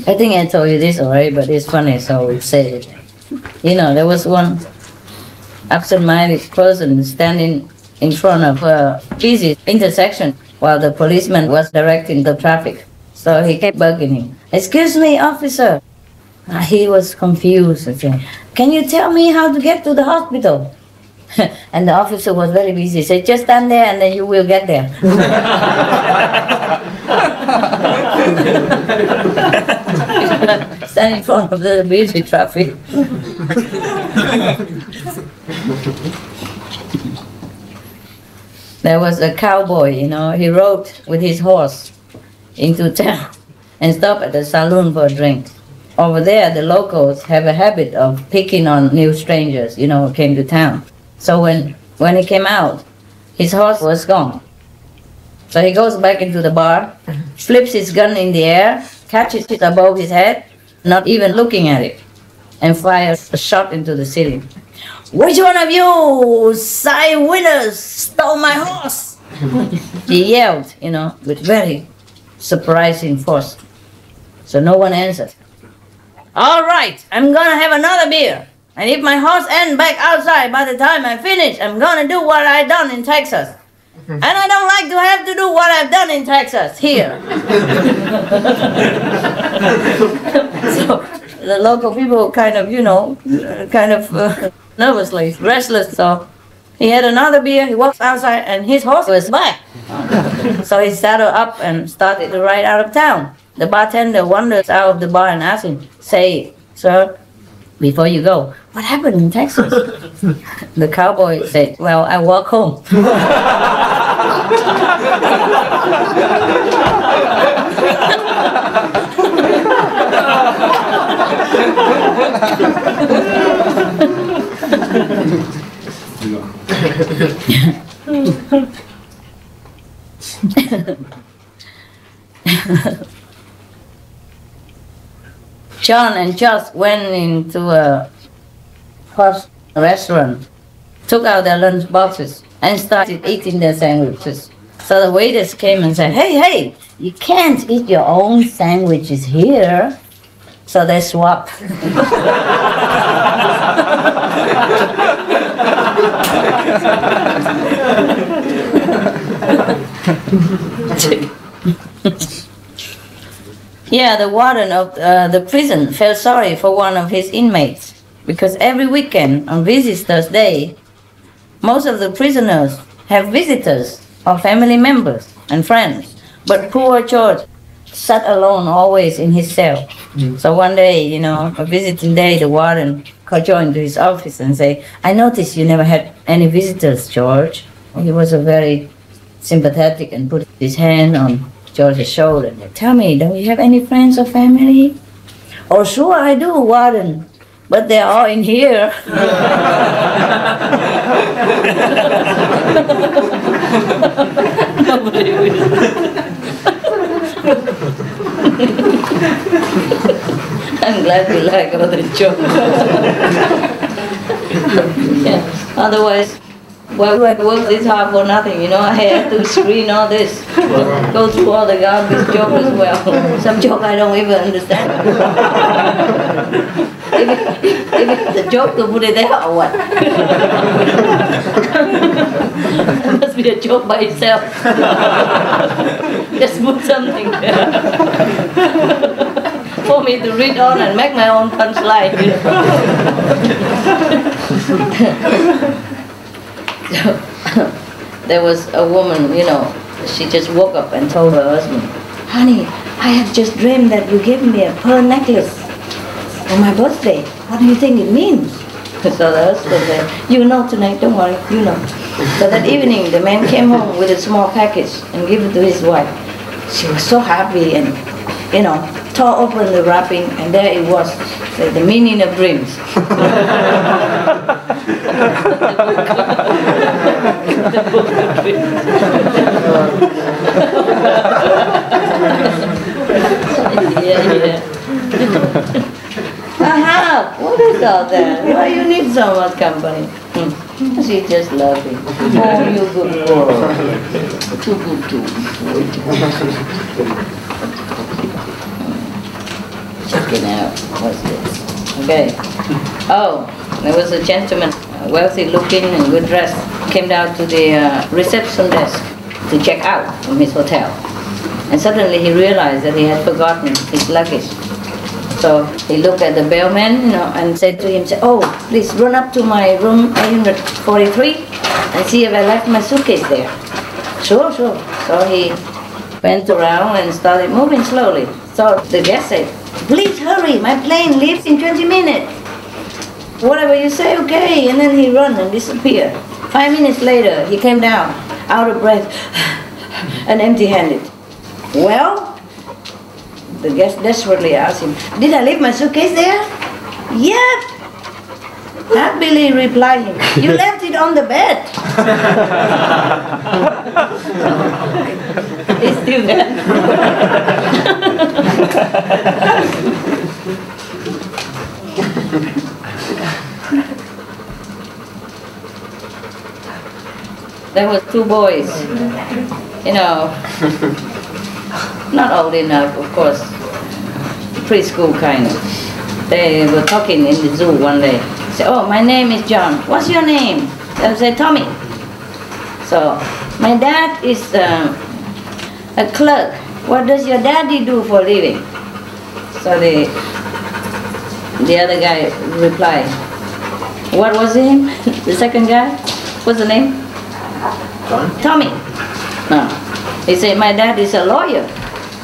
I think I told you this already, but it's funny, so we say it. There was one absent-minded person standing in front of a busy intersection while the policeman was directing the traffic. So he kept bugging him. Excuse me, officer. He was confused. Can you tell me how to get to the hospital? And the officer was very busy. He said, just stand there and then you will get there. Stand in front of the busy traffic. There was a cowboy, he rode with his horse into town and stopped at the saloon for a drink. Over there, the locals have a habit of picking on new strangers, who came to town. So when he came out, his horse was gone. So he goes back into the bar, flips his gun in the air, catches it above his head, not even looking at it, and fires a shot into the ceiling. Which one of you side winners stole my horse? He yelled, with very surprising force. So no one answered. All right, I'm gonna have another beer. And if my horse ends back outside by the time I finish, I'm gonna do what I done in Texas. And I don't like to have to do what I've done in Texas here. So the local people kind of, nervously, restless. So he had another beer, he walked outside, and his horse was back. So he saddled up and started to ride out of town. The bartender wanders out of the bar and asks him, say, sir, before you go, what happened in Texas? The cowboy said, well, I walk home. John and Josh went into a posh restaurant, took out their lunch boxes, and started eating their sandwiches. So the waiters came and said, hey, you can't eat your own sandwiches here. So they swapped. Yeah, the warden of the prison felt sorry for one of his inmates because every weekend on Visitors' Day, most of the prisoners have visitors or family members and friends. But poor George sat alone always in his cell. So one day, a visiting day, the warden called George into his office and said, I noticed you never had any visitors, George. He was a very sympathetic and put his hand on George's shoulder. Tell me, don't you have any friends or family? Oh, sure I do, Warden. But they're all in here. Nobody will. I'm glad we like all the jokes. Yeah. Otherwise, why would I work this hard for nothing? You know, I had to screen all this, go through all the garbage jokes as well. Some joke I don't even understand. If it's a joke, to put it there or what? It must be a joke by itself. Just put something there. For me to read on and make my own punchline. You know? There was a woman, you know, she just woke up and told her husband, "Honey, I have just dreamed that you gave me a pearl necklace for my birthday. What do you think it means?" So the husband said, "You know tonight, don't worry, you know." So that evening, the man came home with a small package and gave it to his wife. She was so happy and, you know, tore open the wrapping, and there it was, the meaning of dreams. The book of dreams. Yeah. Aha! What is all that? Why you need so much company? She just laughing. Oh, you good girl. Too good too. Check it out. What's this? Okay. Oh, there was a gentleman, wealthy looking and good dressed, came down to the reception desk to check out from his hotel. And suddenly he realized that he had forgotten his luggage. So he looked at the bellman, you know, and said to him, "Oh, please run up to my room 843 and see if I left my suitcase there." Sure. So he went around and started moving slowly. So the guest said, "Please hurry, my plane leaves in 20 minutes. Whatever you say, okay." And then he ran and disappeared. 5 minutes later, he came down, out of breath and empty-handed. "Well?" The guest desperately asked him, "Did I leave my suitcase there?" "Yep." Happily replying, "You left it on the bed." It's still there. There were two boys, you know, not old enough, of course, preschool kind of. They were talking in the zoo one day. Say, "Oh, my name is John. What's your name?" They say, "Tommy." So, "My dad is a clerk. What does your daddy do for a living?" So the other guy replied, "What was his name?" The second guy, what's the name? Tommy. No. He said, "My dad is a lawyer."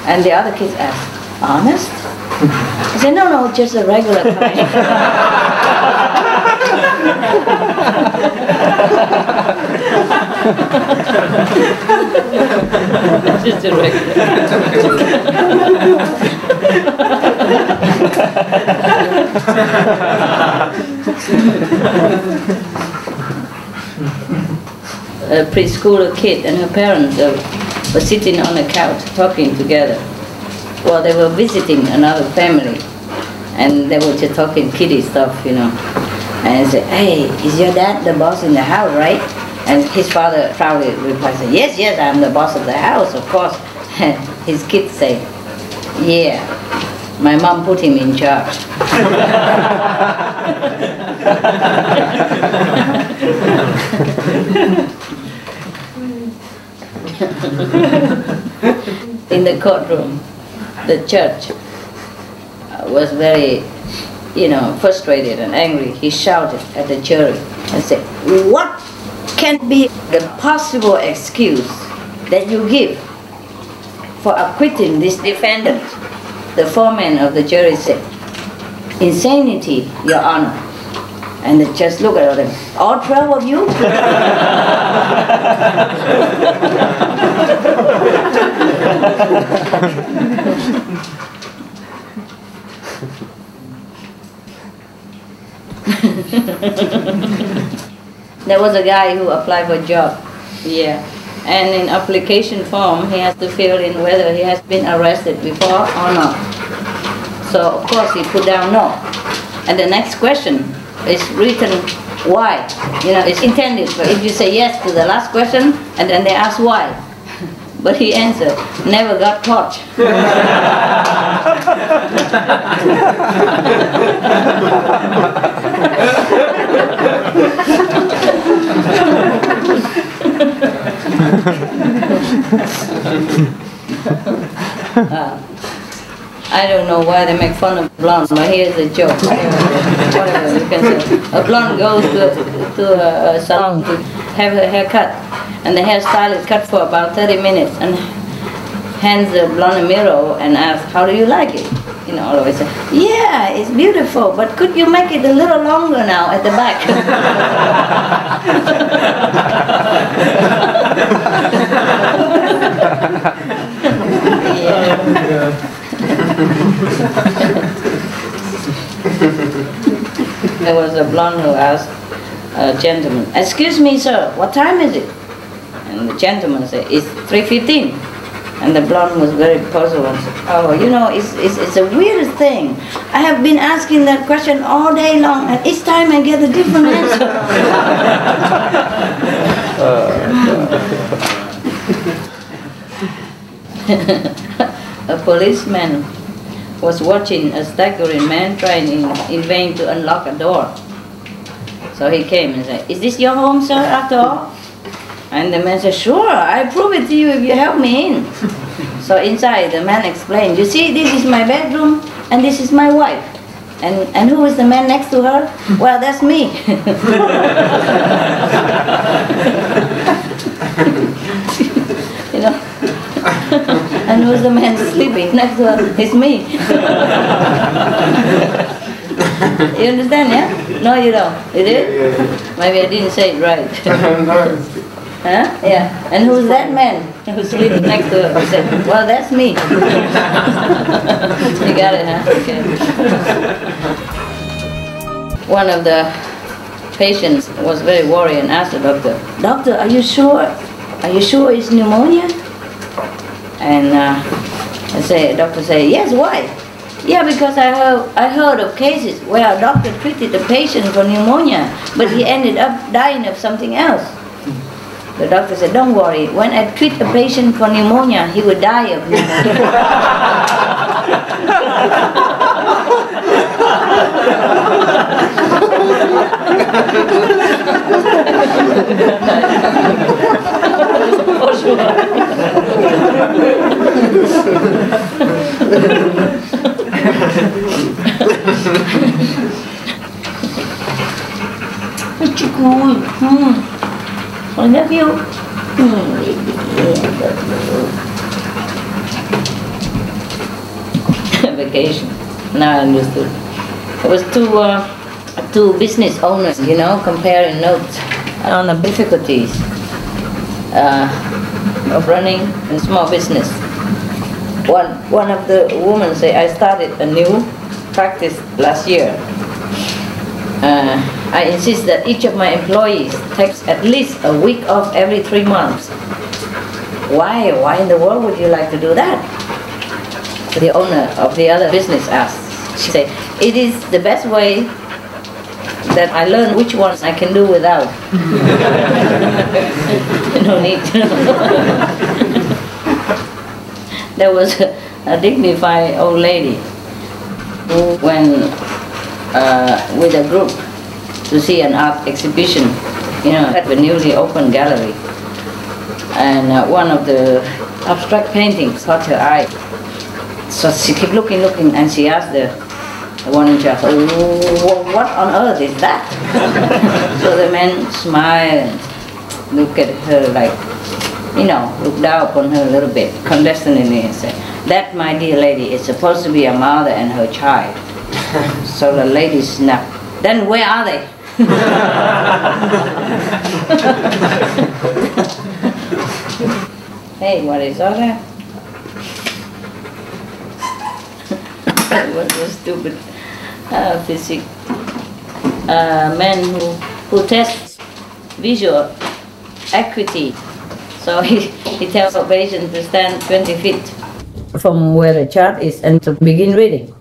And the other kids asked, "Honest?" He said, No, just a regular kind." Just a regular. A preschooler kid and her parents were sitting on a couch talking together. Well, they were visiting another family, and they were just talking kiddie stuff, you know. And they said, "Hey, is your dad the boss in the house, right?" And his father proudly replied, Yes, I'm the boss of the house, of course." And his kids say, "Yeah, my mom put him in charge." In the courtroom, the judge was very, frustrated and angry. He shouted at the jury and said, "What can be the possible excuse that you give for acquitting this defendant?" The foreman of the jury said, "Insanity, Your Honor." And the judge looked at them, "All 12 of you?" There was a guy who applied for a job, yeah, and in application form he has to fill in whether he has been arrested before or not. So of course he put down no, and the next question is written why. You know, it's intended for if you say yes to the last question and then they ask why. But he answered, never got caught. I don't know why they make fun of blonde, but here's a joke. Whatever you can say. A blonde goes to a salon to have her hair cut, and the hairstylist cut for about 30 minutes and hands the blonde a mirror and asks, how do you like it? You know, always say, yeah, it's beautiful, but could you make it a little longer now at the back? Yeah. There was a blonde who asked a gentleman, excuse me sir, what time is it? And the gentleman said, it's 3:15. And the blonde was very puzzled and said, oh, you know, it's the weirdest thing. I have been asking that question all day long and each time I get a different answer. A policeman was watching a staggering man trying in vain to unlock a door. So he came and said, is this your home, sir, after all? And the man said, sure, I prove it to you if you help me in. So inside, the man explained, you see, this is my bedroom and this is my wife. And who is the man next to her? Well, that's me. You know? And who's the man sleeping next to her? It's me. You understand, yeah? No, you don't. You did? Yeah. Maybe I didn't say it right. Huh? Yeah. And who's that man who's sleeping next to her? I said, well, that's me. You got it, huh? Okay. One of the patients was very worried and asked the doctor, doctor, are you sure? Are you sure it's pneumonia? And the doctor said, yes, why? Yeah, because I heard of cases where a doctor treated a patient for pneumonia, but he ended up dying of something else. The doctor said, don't worry, when I treat a patient for pneumonia, he will die of pneumonia. For sure. I love you. Vacation. Now I understood. It was two business owners, you know, comparing notes on the difficulties of running a small business. One of the women say, I started a new practice last year. I insist that each of my employees takes at least a week off every 3 months. Why? Why in the world would you like to do that? The owner of the other business asked. She said, it is the best way that I learn which ones I can do without. No need to. There was a dignified old lady who went with a group to see an art exhibition, you know, at the newly opened gallery. And one of the abstract paintings caught her eye. So she kept looking, and she asked the one in charge, oh, what on earth is that? So the man smiled and looked at her like, you know, looked down upon her a little bit, condescendingly, and said, that, my dear lady, is supposed to be a mother and her child. So the lady snapped, then where are they? Hey, what is all that? That was a stupid physics man who tests visual acuity. So he tells a patient to stand 20 feet from where the chart is and to begin reading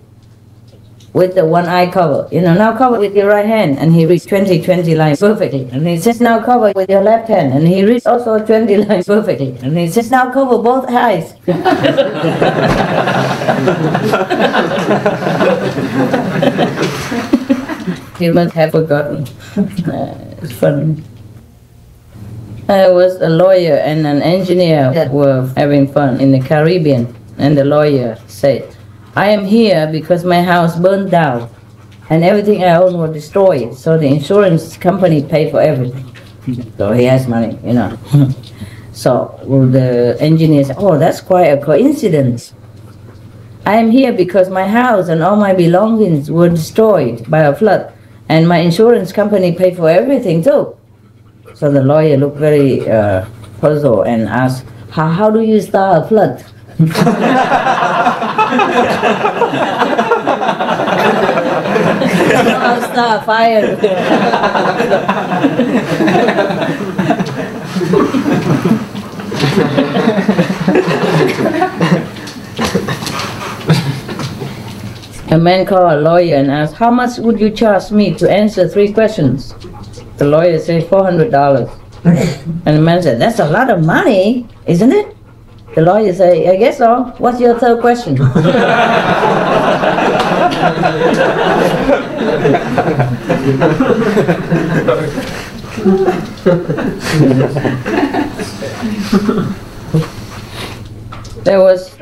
with the one eye cover. Now cover with your right hand, and he reads 20 lines perfectly. And he says, now cover with your left hand, and he reads also 20 lines perfectly. And he says, now cover both eyes. You must have forgotten. It's funny. There was a lawyer and an engineer that were having fun in the Caribbean, and the lawyer said, I am here because my house burned down and everything I owned was destroyed, so the insurance company paid for everything. So he has money, So the engineer said, oh, that's quite a coincidence. I am here because my house and all my belongings were destroyed by a flood, and my insurance company paid for everything too. So the lawyer looked very puzzled and asked, how do you start a flood? I'll start a fire. A man called a lawyer and asked, how much would you charge me to answer 3 questions? The lawyer said, $400. And the man said, that's a lot of money, isn't it? The lawyer said, I guess so. What's your 3rd question? There was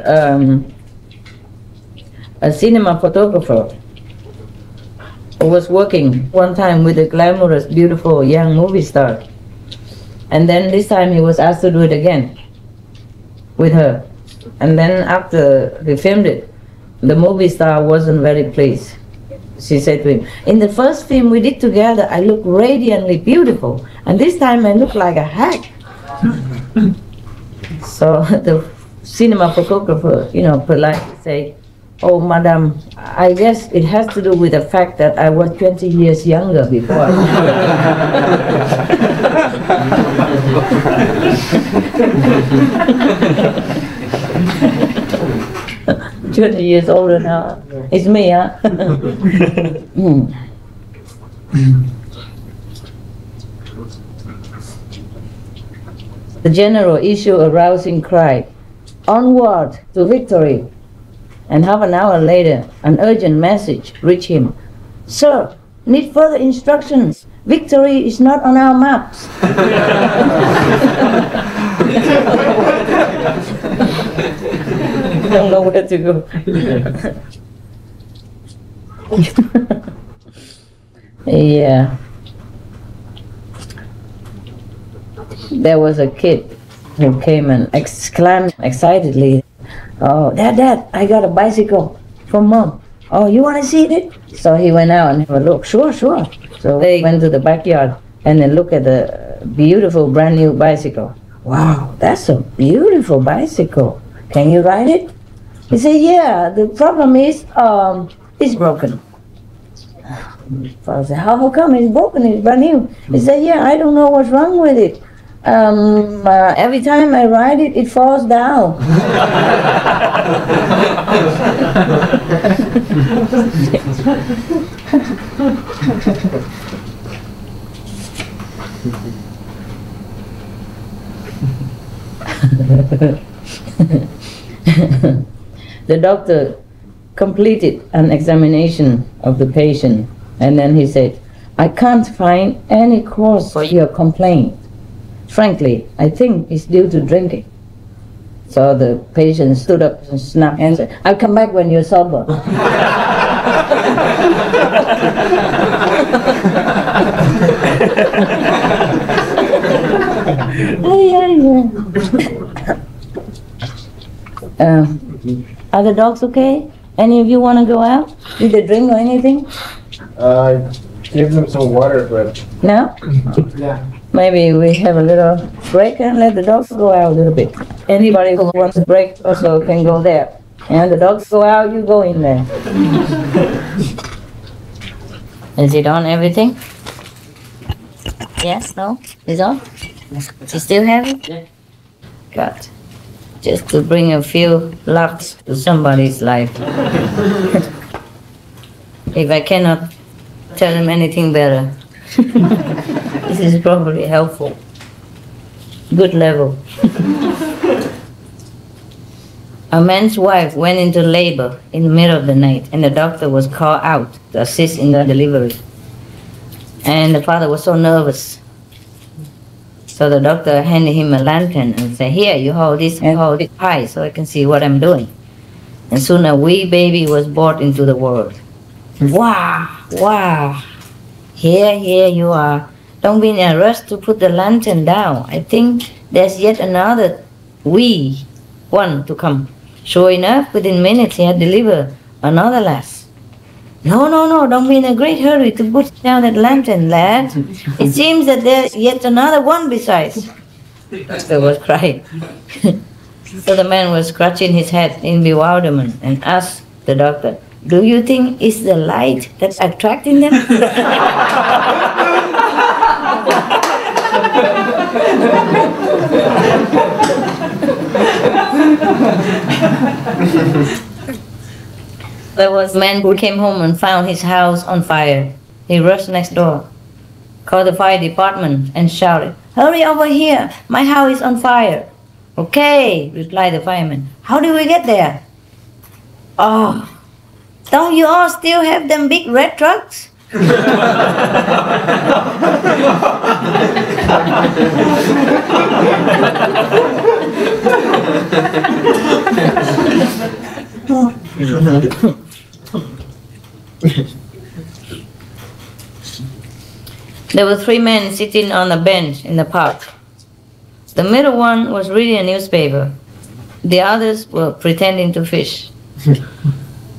a cinema photographer who was working one time with a glamorous, beautiful young movie star. And then this time he was asked to do it again with her. And then after they filmed it, the movie star wasn't very pleased. She said to him, in the first film we did together, I looked radiantly beautiful. And this time I look like a hack. So the cinema photographer, politely say, oh, madam, I guess it has to do with the fact that I was 20 years younger before. 20 years older now. It's me, huh? The general issued a rousing cry, onward to victory. And half an hour later, an urgent message reached him. Sir, need further instructions. Victory is not on our maps. Don't know where to go. Yeah. There was a kid who came and exclaimed excitedly, oh, Dad, I got a bicycle from Mom. Oh, you want to see it? So he went out and had a look. Sure. So they went to the backyard and then looked at the beautiful brand new bicycle. Wow, that's a beautiful bicycle. Can you ride it? He said, yeah, the problem is it's broken. Father said, how come it's broken? It's brand new. He said, yeah, I don't know what's wrong with it. Every time I ride it, it falls down. The doctor completed an examination of the patient, and then he said, I can't find any cause for your complaint. Frankly, I think it's due to drinking. So the patient stood up and snapped and said, I'll come back when you're sober. Are the dogs okay? Any of you want to go out? Did they drink or anything? Give them some water, but... No? Yeah. Maybe we have a little break and let the dogs go out a little bit. Anybody who wants a break also can go there. And the dogs go out, you go in there. Is it on everything? Yes? No? It's on? You still have it? God. Just to bring a few laughs to somebody's life. If I cannot tell them anything better, this is probably helpful. Good level. A man's wife went into labor in the middle of the night, and the doctor was called out to assist in the delivery. And the father was so nervous. So the doctor handed him a lantern and said, "Here, you hold this and hold it high so I can see what I'm doing." And soon a wee baby was brought into the world. Wow, wow. Here you are. Don't be in a rush to put the lantern down. I think there's yet another wee one to come. Sure enough, within minutes he had delivered another lass. No, don't be in a great hurry to put down that lantern, lad. It seems that there's yet another one besides. The doctor was crying. So the man was scratching his head in bewilderment and asked the doctor, "Do you think it's the light that's attracting them?" There was a man who came home and found his house on fire. He rushed next door, called the fire department and shouted, "Hurry over here, my house is on fire." "Okay," replied the fireman. "How do we get there?" "Oh, don't you all still have them big red trucks?" There were 3 men sitting on a bench in the park. The middle one was reading a newspaper. The others were pretending to fish.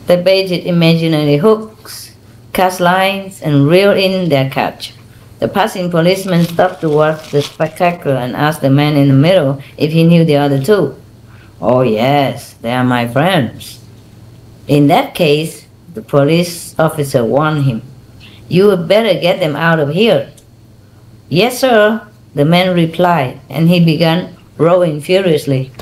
They baited imaginary hooks, cast lines, and reeled in their catch. The passing policeman stopped to watch the spectacle and asked the man in the middle if he knew the other 2. "Oh yes, they are my friends." In that case, the police officer warned him, "You had better get them out of here." "Yes, sir," the man replied, and he began rowing furiously.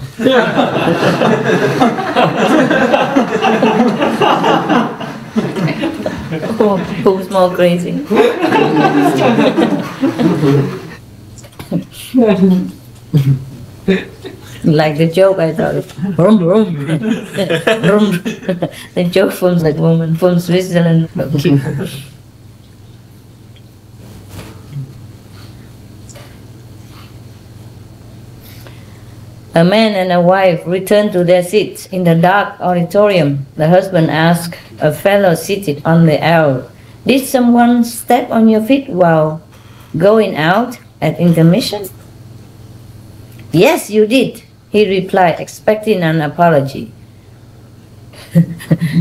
Who's more crazy? Like the joke I thought, vroom, vroom. Vroom. The joke from that woman from Switzerland. A man and a wife returned to their seats in the dark auditorium. The husband asked a fellow seated on the aisle, "Did someone step on your feet while going out at intermission?" "Yes, you did," he replied, expecting an apology.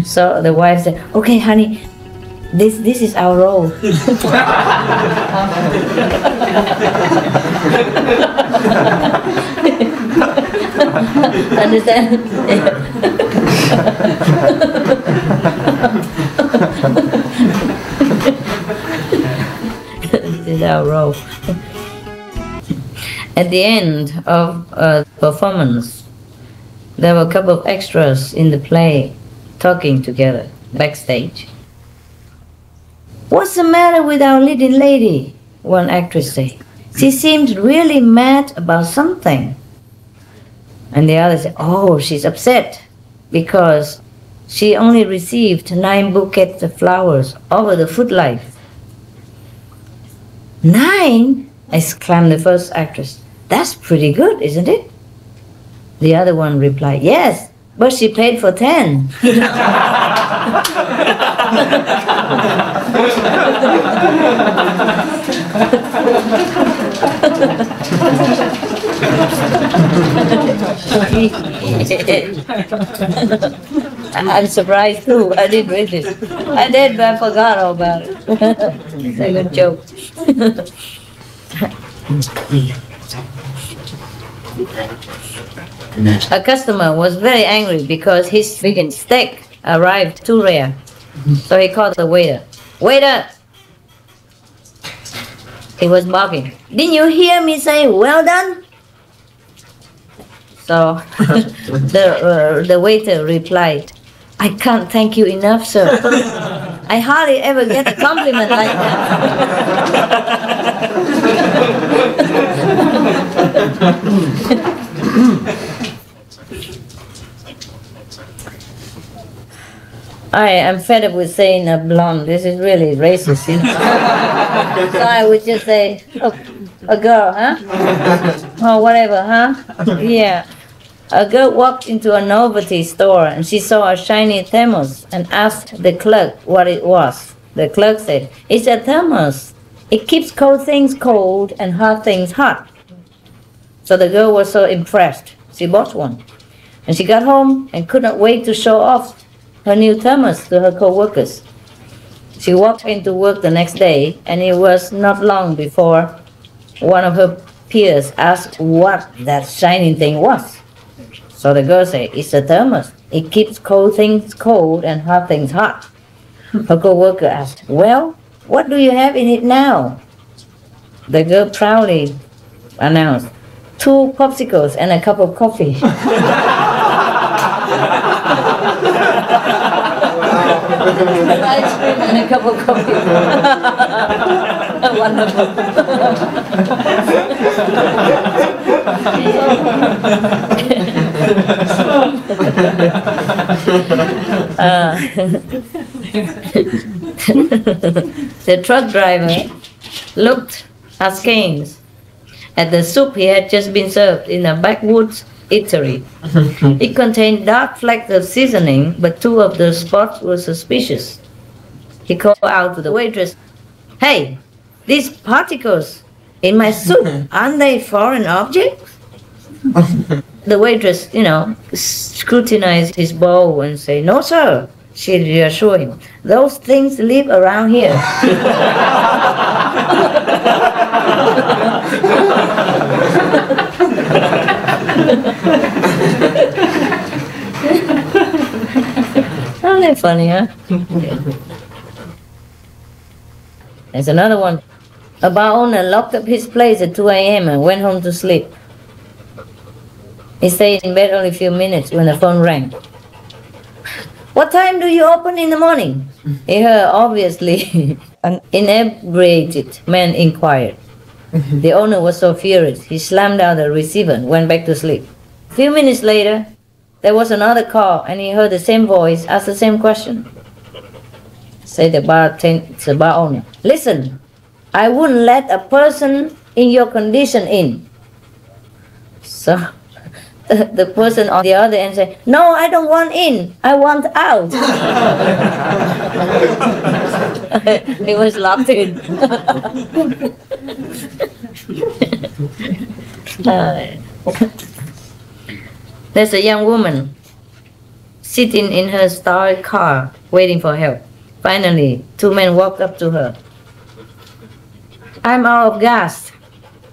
So the wife said, "Okay, honey, this is our role." Understand? This is our role. At the end of a performance, there were a couple of extras in the play talking together backstage. "What's the matter with our leading lady?" one actress said. "She seems really mad about something." And the other said, "Oh, she's upset because she only received 9 bouquets of flowers over the footlights." "9?" exclaimed the first actress. "That's pretty good, isn't it?" The other one replied, "Yes, but she paid for 10. I'm surprised too. I did read it. I did, but I forgot all about it. It's a good joke. A customer was very angry because his vegan steak arrived too rare. So he called the waiter. "Waiter, He was barking. Didn't you hear me say, well done? So the waiter replied, I can't thank you enough, sir. I hardly ever get a compliment like that. I am fed up with saying a blonde. This is really racist, you know. So I would just say, oh, a girl, huh? Or whatever, huh? Yeah. A girl walked into a novelty store and she saw a shiny thermos and asked the clerk what it was. The clerk said, it's a thermos. It keeps cold things cold and hot things hot. So the girl was so impressed. She bought one. And she got home and could not wait to show off her new thermos to her co-workers. She walked into work the next day, and it was not long before one of her peers asked what that shining thing was. So the girl said, it's a thermos. It keeps cold things cold and hot things hot. Her co-worker asked, well, what do you have in it now? The girl proudly announced, 2 popsicles and a cup of coffee. Ice cream and a cup of coffee. Wonderful. The truck driver looked askance at the soup he had just been served in a backwoods eatery. It contained dark flecks of seasoning, but 2 of the spots were suspicious. He called out to the waitress, hey, these particles in my soup, aren't they foreign objects? The waitress, scrutinized his bowl and said, no, sir. She reassured him, those things live around here. Aren't they funny, huh? There's another one. A bar owner locked up his place at 2 a.m. and went home to sleep. He stayed in bed only a few minutes when the phone rang. What time do you open in the morning? He heard, obviously, an inebriated man inquired. The owner was so furious, he slammed down the receiver and went back to sleep. A few minutes later, there was another call, and he heard the same voice ask the same question. Said the bar owner, listen, I wouldn't let a person in your condition in. So the person on the other end said, no, I don't want in, I want out. He was locked in. There's a young woman sitting in her stalled car waiting for help. Finally, 2 men walked up to her. I'm out of gas,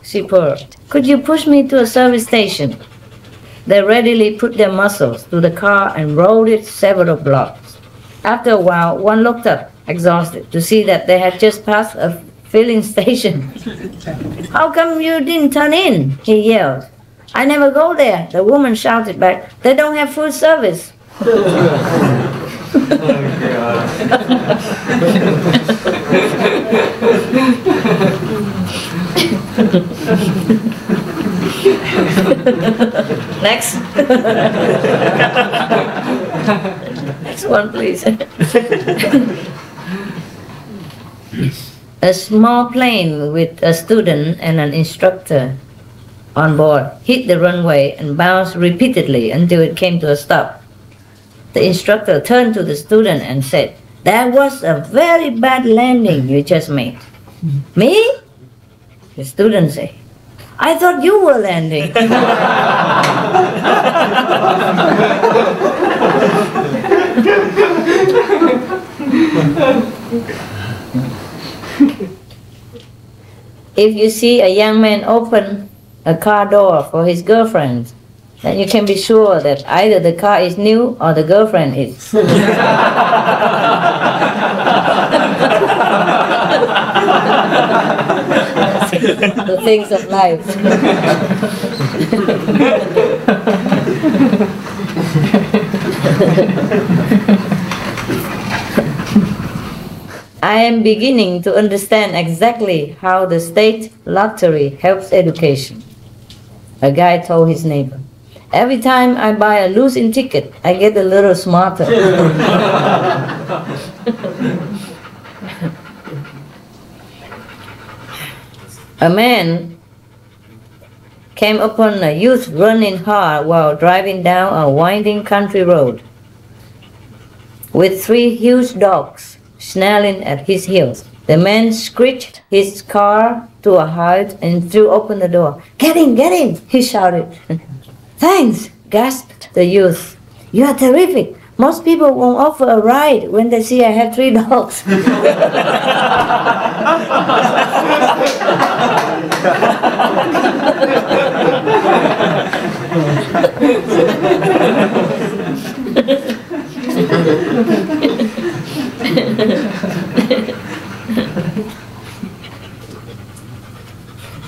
she purred. Could you push me to a service station? They readily put their muscles to the car and rolled it several blocks. After a while, one looked up, exhausted, to see that they had just passed a filling station. How come you didn't turn in? He yelled. I never go there, the woman shouted back. They don't have food service. Next. Next one, please. A small plane with a student and an instructor on board hit the runway and bounced repeatedly until it came to a stop. The instructor turned to the student and said, that was a very bad landing you just made. Me? The student said, I thought you were landing. If you see a young man open a car door for his girlfriend, then you can be sure that either the car is new or the girlfriend is. things of life. I am beginning to understand exactly how the state lottery helps education. A guy told his neighbor, every time I buy a losing ticket, I get a little smarter. A man came upon a youth running hard while driving down a winding country road with 3 huge dogs snarling at his heels. The man screeched his car to a halt and threw open the door. Get in, he shouted. Thanks, gasped the youth. You are terrific. Most people won't offer a ride when they see I have 3 dogs.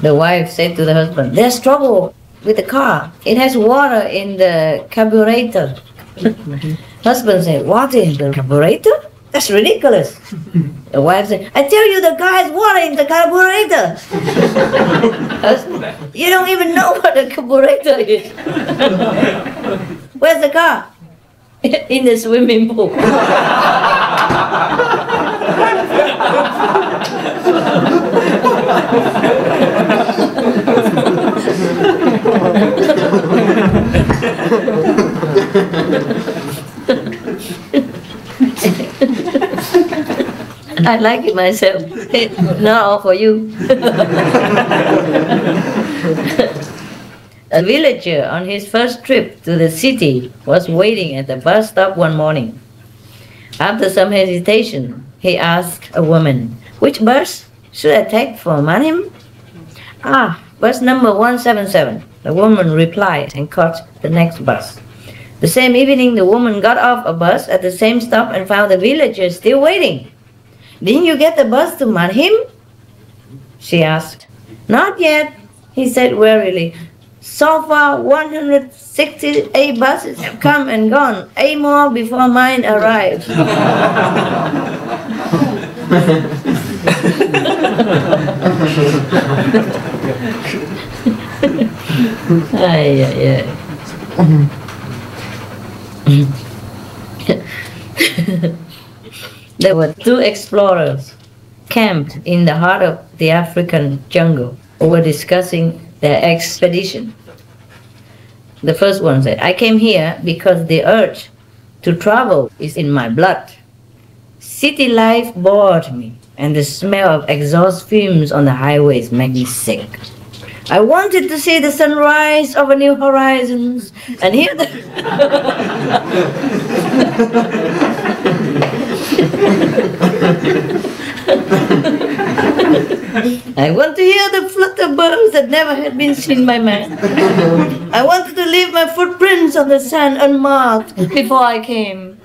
The wife said to the husband, there's trouble with the car. It has water in the carburetor. Husband said, water in the carburetor? That's ridiculous. The wife said, I tell you the car has water in the carburetor. Husband, you don't even know what the carburetor is. Where's the car? In the swimming pool. I like it myself. Not all for you. A villager on his first trip to the city was waiting at the bus stop one morning. After some hesitation, he asked a woman, which bus should I take for Manhim? Bus number 177. The woman replied and caught the next bus. The same evening, the woman got off a bus at the same stop and found the villager still waiting. Didn't you get the bus to Manhim? She asked. Not yet, he said wearily. So far, 168 buses have come and gone. 8 more before mine arrives. There were 2 explorers camped in the heart of the African jungle who were discussing their expedition. The first one said, I came here because the urge to travel is in my blood. City life bored me, and the smell of exhaust fumes on the highways made me sick. I wanted to see the sunrise over new horizons and hear the I want to hear the flutter birds that never had been seen by man. I wanted to leave my footprints on the sand unmarked before I came.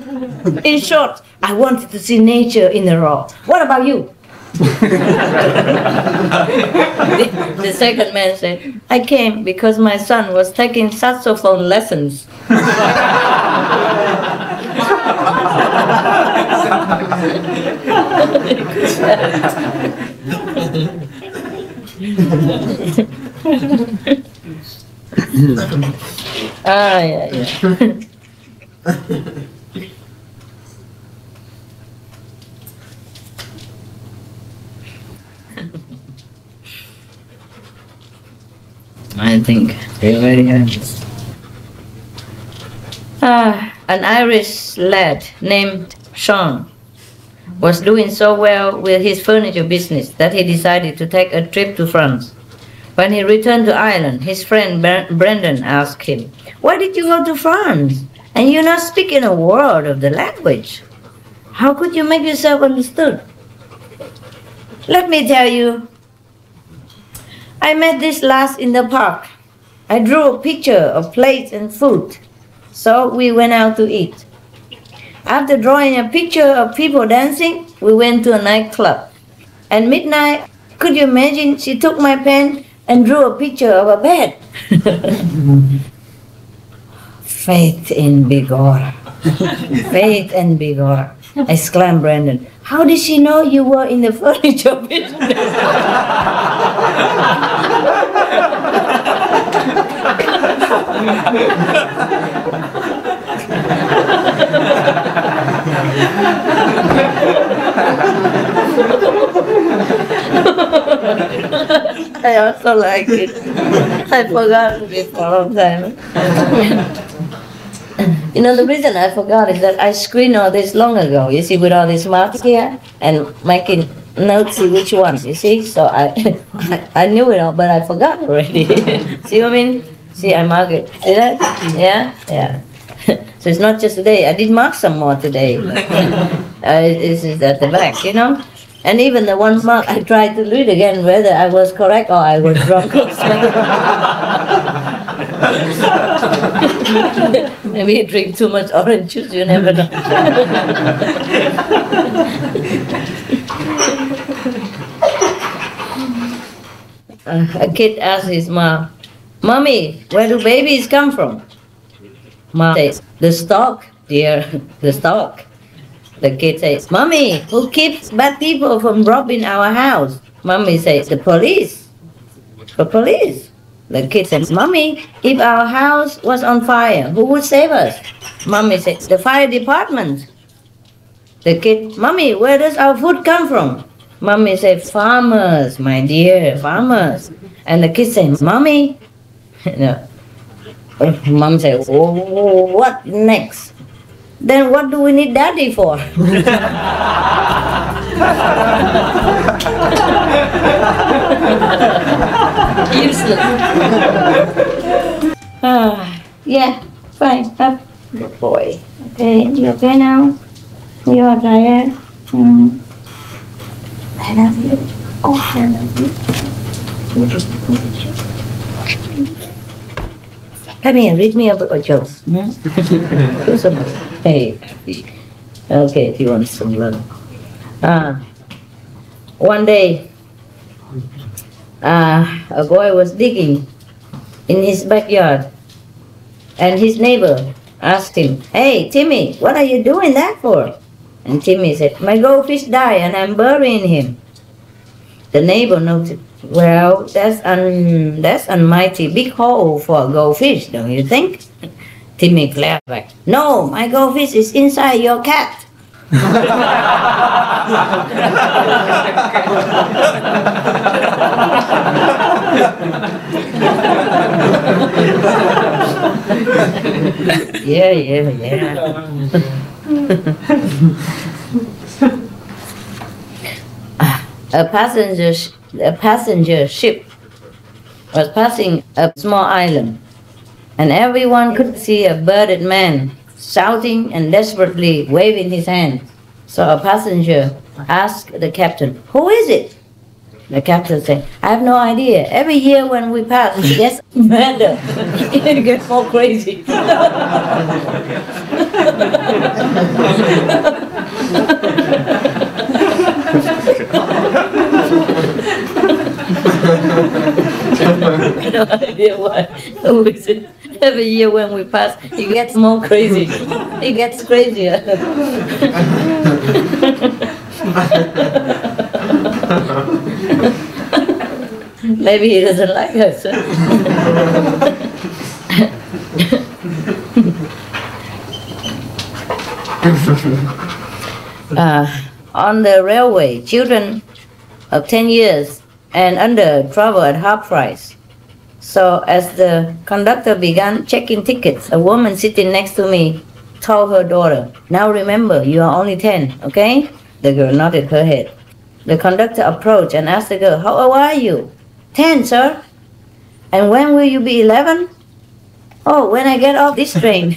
In short, I wanted to see nature in the raw. What about you? The second man said, I came because my son was taking saxophone lessons. I think they're very happy. An Irish lad named Sean was doing so well with his furniture business that he decided to take a trip to France. When he returned to Ireland, his friend Brendan asked him, why did you go to France? And you're not speaking a word of the language. How could you make yourself understood? Let me tell you. I met this lass in the park. I drew a picture of plates and food. So we went out to eat. After drawing a picture of people dancing, we went to a nightclub. At midnight, could you imagine, she took my pen and drew a picture of a bed. Faith in Bigor. Faith and Bigor. Exclaimed Brandon. How did she know you were in the furniture business? I also like it. I forgot it for a long time. You know, the reason I forgot is that I screened all this long ago, you see, with all these marks here, and making notes, see which one, you see? So I knew it all, but I forgot already. See what I mean? See, I mark it. See that? Yeah? Yeah. So it's not just today. I did mark some more today. This is at the back, you know? And even the one mark, I tried to read again whether I was correct or I was wrong. Maybe you drink too much orange juice, you never know. A kid asked his mom, Mommy, where do babies come from? Mom says, the stock, dear, the stock. The kid says, Mommy, who keeps bad people from robbing our house? Mommy says, the police. The police. The kid says, Mommy, if our house was on fire, who would save us? Mommy says, the fire department. The kid, Mommy, where does our food come from? Mommy says, farmers, my dear, farmers. And the kid says, Mommy, no. Mom says, oh, what next? Then what do we need daddy for? Useless. Yeah, fine. Up. Good boy. Okay, you okay now? You are tired? I love you. Oh, I love you. Come here, read me a book of jokes. Do some. Hey. Okay, if you want some love. One day, a boy was digging in his backyard, and his neighbor asked him, Hey, Timmy, what are you doing that for? And Timmy said, My goldfish died and I'm burying him. The neighbor noted, Well, that's almighty big hole for a goldfish, don't you think? Timmy glared back, No, my goldfish is inside your cat. Yeah. A passenger ship was passing a small island, and everyone could see a bearded man shouting and desperately waving his hand. So a passenger asked the captain, Who is it? The captain said, I have no idea. Every year when we pass, it gets madder. It gets more crazy. No idea why. Who is it? Every year when we pass, it gets more crazy. It gets crazier. Maybe he doesn't like us. On the railway, children of 10 years and under travel at half price. So as the conductor began checking tickets, a woman sitting next to me told her daughter, Now remember, you are only 10, okay? The girl nodded her head. The conductor approached and asked the girl, How old are you? 10, sir. And when will you be 11? Oh, when I get off this train.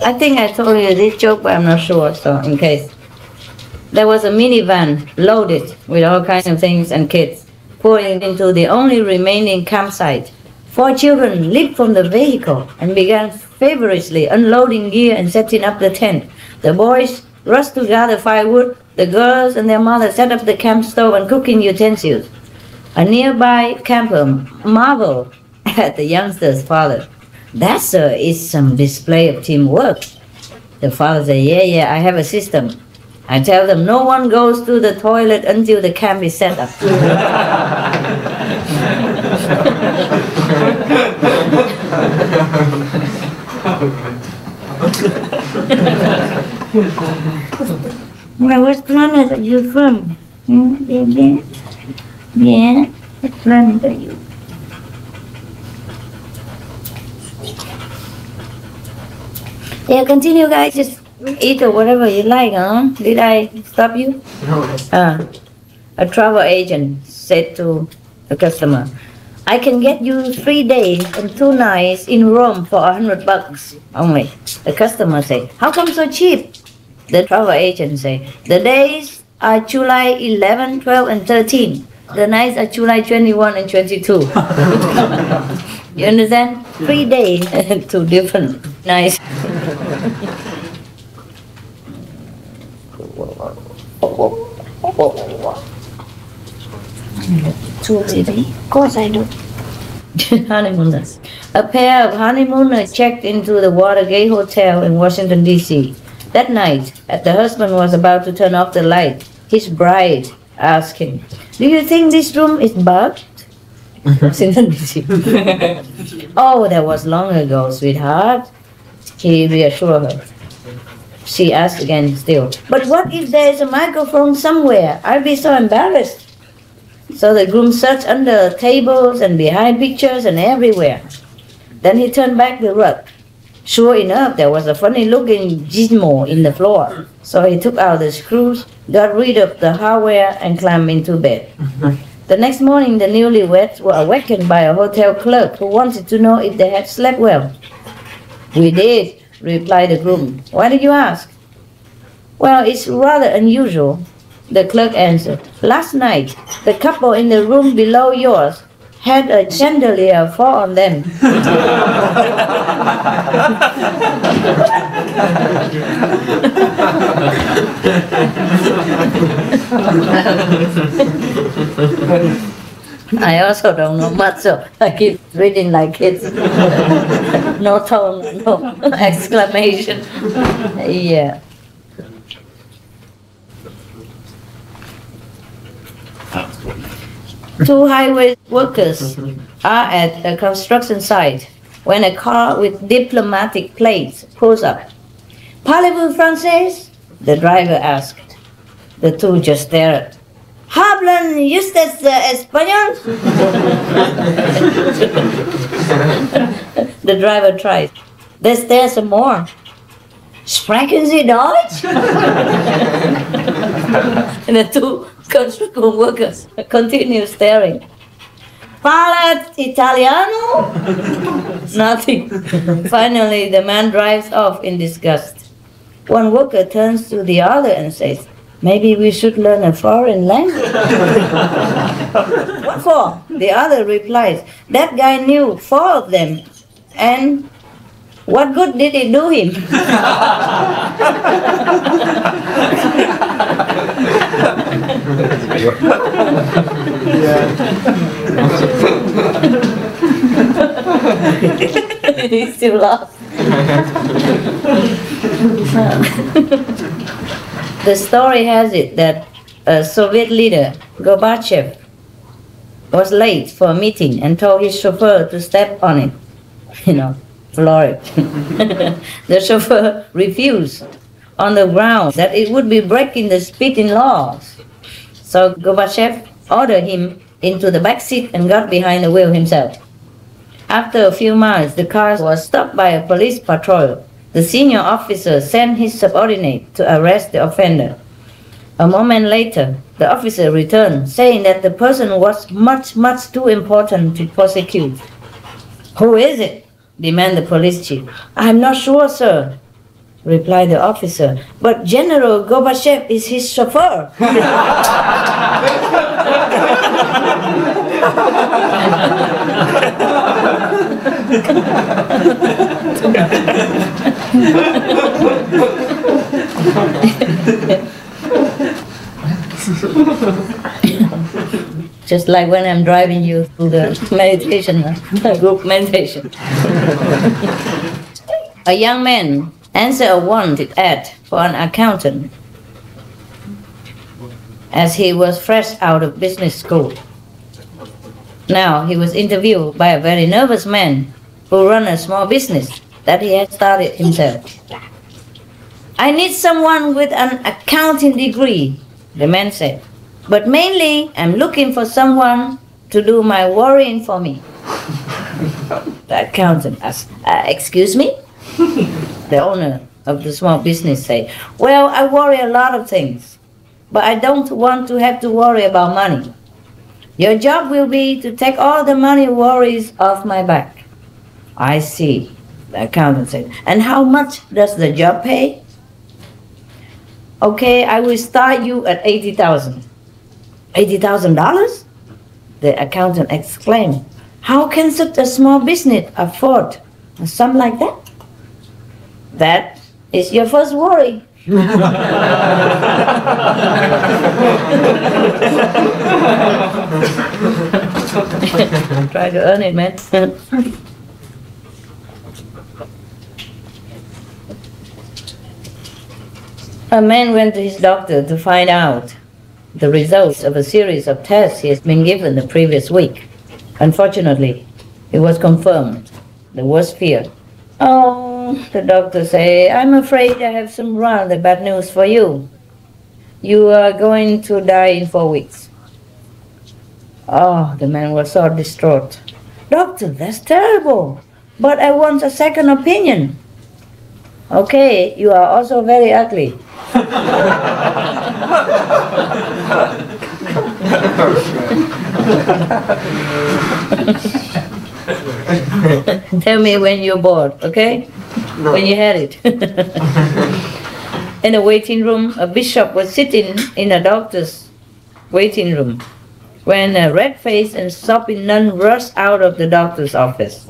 I think I told you this joke, but I'm not sure, so in case. There was a minivan loaded with all kinds of things and kids pouring into the only remaining campsite. 4 children leaped from the vehicle and began feverishly unloading gear and setting up the tent. The boys rushed to gather firewood. The girls and their mother set up the camp stove and cooking utensils. A nearby camper marveled at the youngster's father. "That, sir, is some display of teamwork." The father said, yeah, I have a system. I tell them no one goes to the toilet until the camp is set up. Now, what planet are you from? Yeah, what planet are you? Yeah, continue, guys. Just eat or whatever you like, huh? Did I stop you? No. A travel agent said to the customer, "I can get you 3 days and 2 nights in Rome for $100 only." The customer said, "How come so cheap?" The travel agent said, "The days are July 11, 12, and 13. The nights are July 21 and 22. You understand? 3 days, 2 different nights. Of course I do. Honeymooners. A pair of honeymooners checked into the Watergate Hotel in Washington, D.C. That night, as the husband was about to turn off the light, his bride asked him, "Do you think this room is bugged?" Washington, D.C. "Oh, that was long ago, sweetheart," he reassured her. She asked again still, "But what if there is a microphone somewhere? I'll be so embarrassed." So the groom searched under tables and behind pictures and everywhere. Then he turned back the rug. Sure enough, there was a funny-looking gizmo in the floor. So he took out the screws, got rid of the hardware, and climbed into bed. The next morning, the newlyweds were awakened by a hotel clerk who wanted to know if they had slept well. "We did," replied the groom. "Why did you ask?" "Well, it's rather unusual," the clerk answered. "Last night, the couple in the room below yours had a chandelier fall on them." I also don't know much, so I keep reading like kids. No tone, no exclamation. Yeah. Two highway workers are at a construction site when a car with diplomatic plates pulls up. "Parlez-vous français?" the driver asked. The two just stared. "Hablan ustedes español?" The driver tried. They stared some more. "Sprechen Sie Deutsch?" And the two construction workers continue staring. "Parla Italiano?" Nothing. Finally, the man drives off in disgust. One worker turns to the other and says, "Maybe we should learn a foreign language." "What for?" The other replies, "That guy knew 4 of them, and what good did it do him?" He's still lost. The story has it that a Soviet leader, Gorbachev, was late for a meeting and told his chauffeur to step on it. Floor it. The chauffeur refused on the ground that it would be breaking the speeding laws. So Gorbachev ordered him into the back seat and got behind the wheel himself. After a few miles, the car was stopped by a police patrol. The senior officer sent his subordinate to arrest the offender. A moment later, the officer returned, saying that the person was much, much too important to prosecute. "Who is it?" demanded the police chief. "I'm not sure, sir." replied the officer. But General Gorbachev is his chauffeur. Just like when I'm driving you through the meditation, group meditation. A young man answered a wanted ad for an accountant as he was fresh out of business school. Now he was interviewed by a very nervous man who ran a small business that he had started himself. I need someone with an accounting degree, the man said. But mainly, I'm looking for someone to do my worrying for me. The accountant asked, excuse me? The owner of the small business said, well, I worry a lot of things, but I don't want to have to worry about money. Your job will be to take all the money worries off my back. I see, the accountant said. And how much does the job pay? Okay, I will start you at $80,000. $80,000? The accountant exclaimed. How can such a small business afford a sum like that? That is your first worry. Try to earn it, man. A man went to his doctor to find out the results of a series of tests he has been given the previous week. Unfortunately, it was confirmed, the worst fear. Oh, the doctor said, I'm afraid I have some rather bad news for you. You are going to die in 4 weeks. Oh, the man was so distraught. Doctor, that's terrible, but I want a second opinion. Okay, you are also very ugly. Tell me when you're bored, okay? No. When you had it. In a waiting room, a bishop was sitting in a doctor's waiting room when a red-faced and sopping nun rushed out of the doctor's office.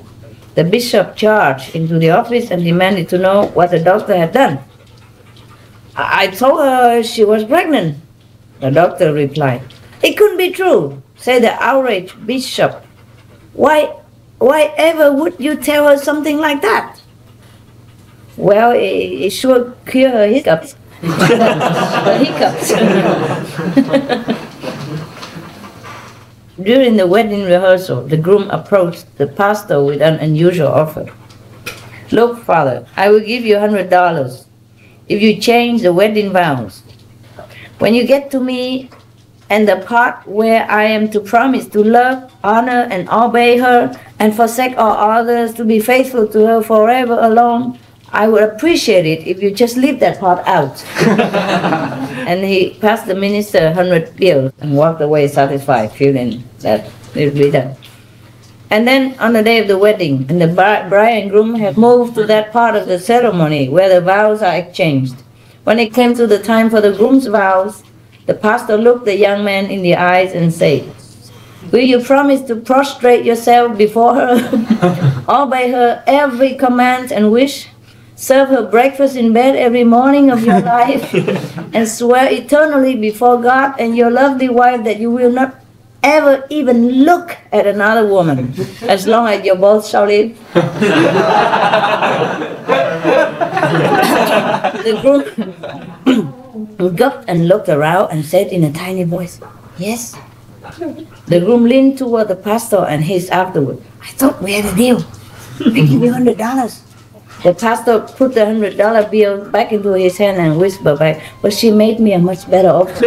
The bishop charged into the office and demanded to know what the doctor had done. I told her she was pregnant, the doctor replied. It couldn't be true, said the outraged bishop. Why ever would you tell her something like that? Well, it sure cure her hiccups. Her hiccups. During the wedding rehearsal, the groom approached the pastor with an unusual offer. Look, Father, I will give you $100 if you change the wedding vows. When you get to me and the part where I am to promise to love, honor, and obey her, and forsake all others, to be faithful to her forever alone, I would appreciate it if you just leave that part out. And he passed the minister 100 bills and walked away satisfied, feeling that it will be done. And then on the day of the wedding, and the bride and groom had moved to that part of the ceremony where the vows are exchanged. When it came to the time for the groom's vows, the pastor looked the young man in the eyes and said, will you promise to prostrate yourself before her, obey her every command and wish, serve her breakfast in bed every morning of your life, and swear eternally before God and your lovely wife that you will not ever even look at another woman as long as you both shall live? The groom gulped and looked around and said in a tiny voice, yes. The groom leaned toward the pastor and hissed afterward, I thought we had a deal. I give you $100. The pastor put the $100 bill back into his hand and whispered back, but she made me a much better offer.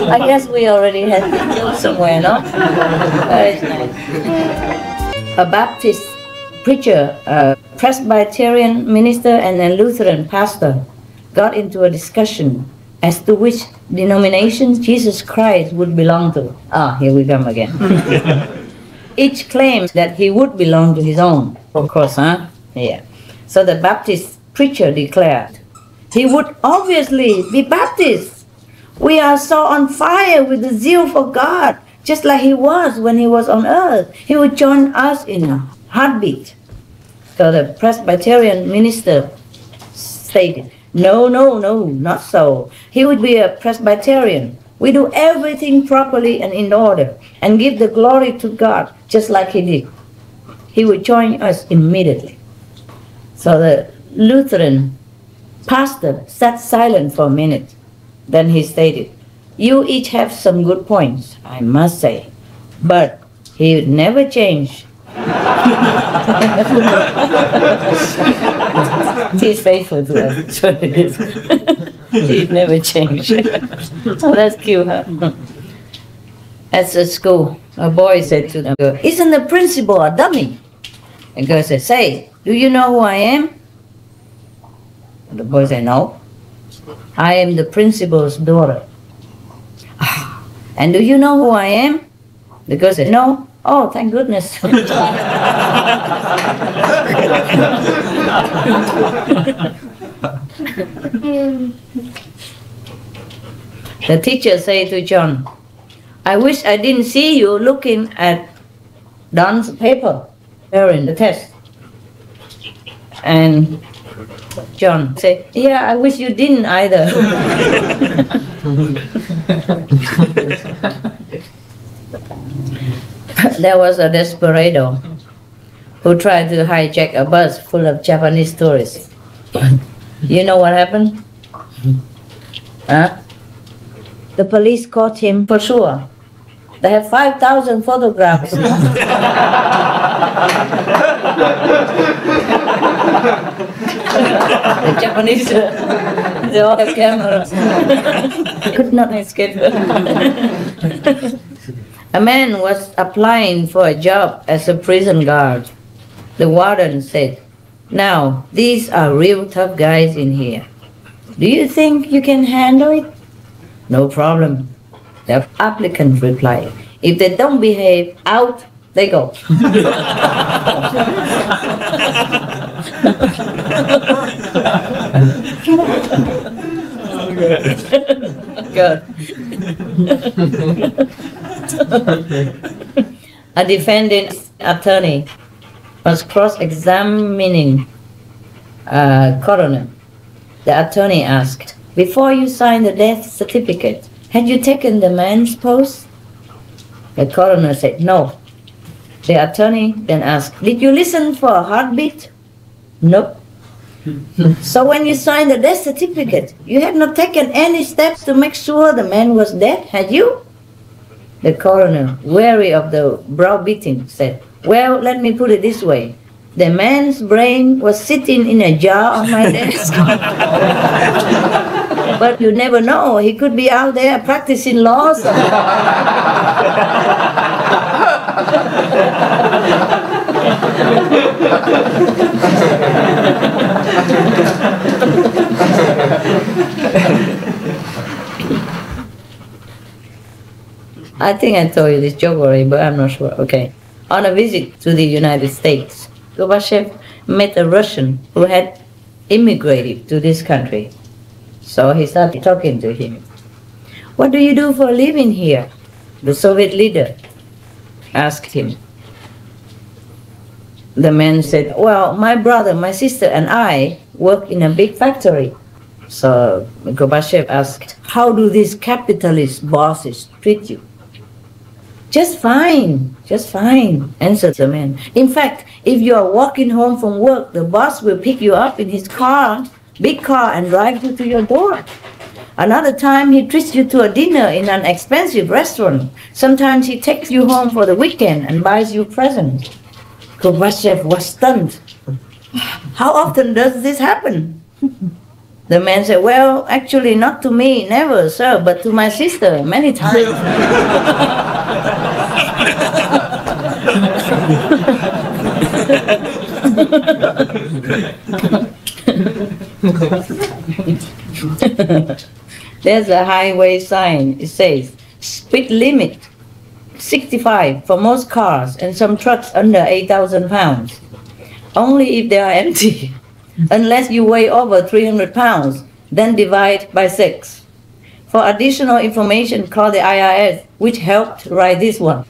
I guess we already had this deal somewhere, no? Very nice. A Baptist preacher, a Presbyterian minister, and a Lutheran pastor got into a discussion as to which denomination Jesus Christ would belong to. Ah, here we come again. Each claims that he would belong to his own. Of course, huh? Yeah. So the Baptist preacher declared, he would obviously be Baptist. We are so on fire with the zeal for God, just like he was when he was on earth. He would join us in a heartbeat. So the Presbyterian minister stated, no, not so. He would be a Presbyterian. We do everything properly and in order and give the glory to God just like he did. He would join us immediately. So the Lutheran pastor sat silent for a minute. Then he stated, you each have some good points, I must say, but he would never change. He's faithful to us. That's what it is. He'd never change. Oh, that's cute, huh? At the school, a boy said to the girl, isn't the principal a dummy? The girl said, say, do you know who I am? And the boy said, no. I am the principal's daughter. And do you know who I am? The girl said, no. Oh, thank goodness. The teacher said to John, I wish I didn't see you looking at Don's paper during the test. And John said, yeah, I wish you didn't either. There was a desperado who tried to hijack a bus full of Japanese tourists. You know what happened? Huh? The police caught him for sure. They have 5,000 photographs. The Japanese, they all have cameras. Could not escape. A man was applying for a job as a prison guard. The warden said, now, these are real tough guys in here. Do you think you can handle it? No problem. The applicant replied, if they don't behave, out they go. Good. A defendant attorney was cross-examining a coroner. The attorney asked, before you signed the death certificate, had you taken the man's pulse? The coroner said, no. The attorney then asked, did you listen for a heartbeat? Nope. So when you signed the death certificate, you had not taken any steps to make sure the man was dead, had you? The coroner, weary of the browbeating, said, well, let me put it this way. The man's brain was sitting in a jar on my desk. But you never know, he could be out there practicing law somewhere. I think I told you this joke already, but I'm not sure. Okay. On a visit to the United States, Gorbachev met a Russian who had immigrated to this country. So he started talking to him. What do you do for a living here? The Soviet leader asked him. The man said, well, my brother, my sister, and I work in a big factory. So Gorbachev asked, how do these capitalist bosses treat you? Just fine, answered the man. In fact, if you are walking home from work, the boss will pick you up in his car, big car, and drive you to your door. Another time, he treats you to a dinner in an expensive restaurant. Sometimes he takes you home for the weekend and buys you presents. Gorbachev was stunned. How often does this happen? The man said, well, actually not to me, never, sir, but to my sister, many times. There's a highway sign, it says, speed limit 65 for most cars and some trucks under 8,000 pounds. Only if they are empty. Unless you weigh over 300 pounds, then divide by 6. For additional information, call the IRS, which helped write this one.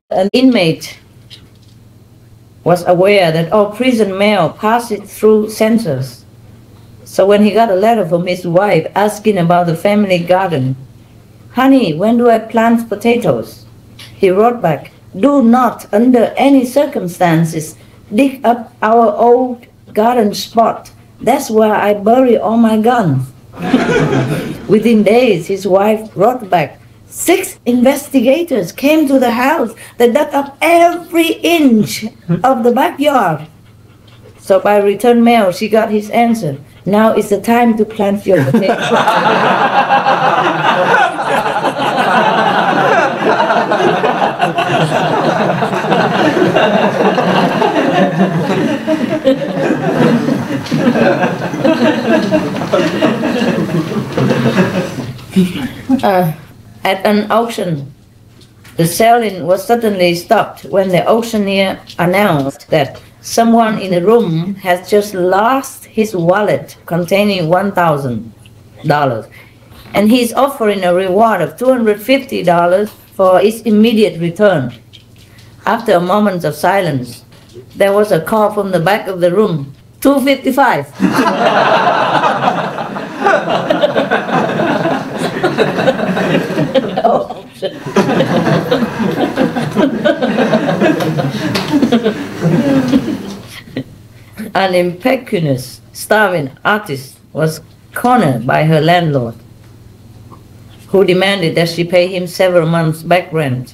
An inmate was aware that all prison mail passes through censors. So when he got a letter from his wife asking about the family garden, "Honey, when do I plant potatoes?" he wrote back, "Do not, under any circumstances, dig up our old garden spot. That's where I bury all my guns." Within days, his wife wrote back, "6 investigators came to the house. They dug up every inch of the backyard." So by return mail, she got his answer. "Now is the time to plant your potatoes." At an auction, the selling was suddenly stopped when the auctioneer announced that someone in the room has just lost his wallet containing $1,000, and he's offering a reward of $250 for its immediate return. After a moment of silence, there was a call from the back of the room, $255. An impecunious, starving artist was cornered by her landlord, who demanded that she pay him several months' back rent.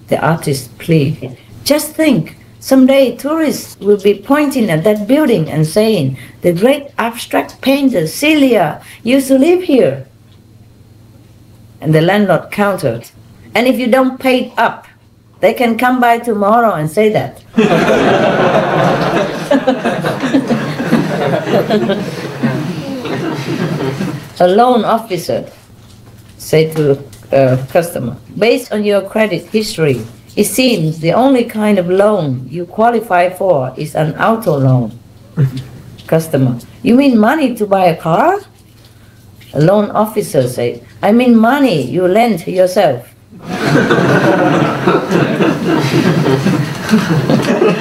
The artist pleaded, "Just think, someday tourists will be pointing at that building and saying, 'The great abstract painter Celia used to live here.'" And the landlord countered, "And if you don't pay it up, they can come by tomorrow and say that." A loan officer said to a customer, "Based on your credit history, it seems the only kind of loan you qualify for is an auto loan." Customer, "You mean money to buy a car?" A loan officer said, "I mean money you lend yourself."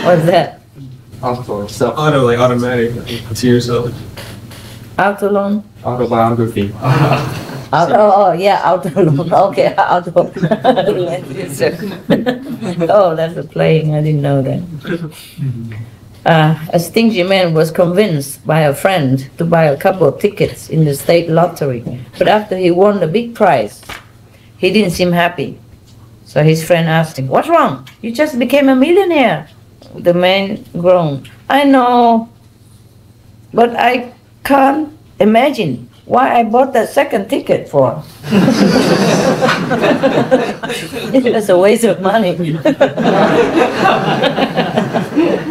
What's that? Auto, so auto like automatic to yourself. Auto loan? Autobiography. Yeah, auto loan. Okay, auto. Oh, that's a playing. I didn't know that. A stingy man was convinced by a friend to buy a couple of tickets in the state lottery. But after he won the big prize, he didn't seem happy. So his friend asked him, "What's wrong? You just became a millionaire." The man groaned, "I know, but I can't imagine why I bought that second ticket for." It was a waste of money.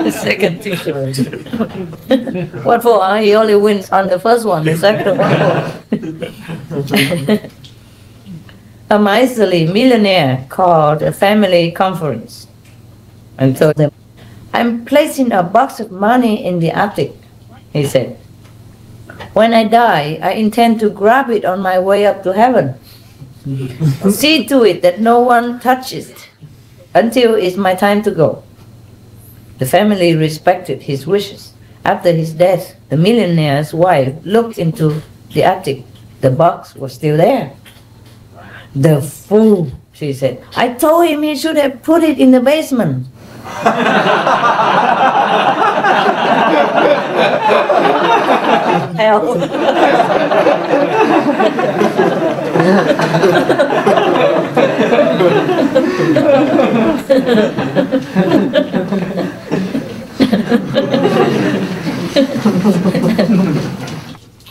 The second ticket. What for? He only wins on the first one, the second one. A miserly millionaire called a family conference and told them, "I'm placing a box of money in the attic," he said. "When I die, I intend to grab it on my way up to heaven. See to it that no one touches it until it's my time to go." The family respected his wishes. After his death, the millionaire's wife looked into the attic. The box was still there. "The fool," she said. "I told him he should have put it in the basement." Hell.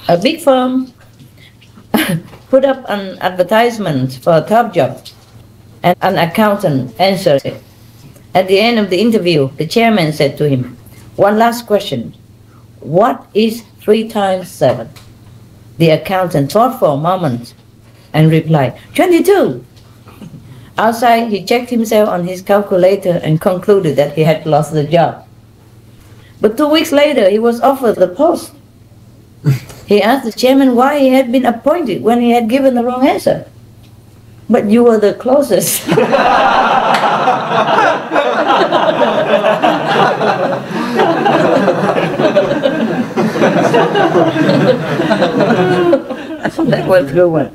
A big firm put up an advertisement for a top job, and an accountant answered it. At the end of the interview, the chairman said to him, "One last question. What is 3 times 7? The accountant thought for a moment and replied, 22. Outside, he checked himself on his calculator and concluded that he had lost the job. But 2 weeks later, he was offered the post. He asked the chairman why he had been appointed when he had given the wrong answer. But you were the closest. That was a good one.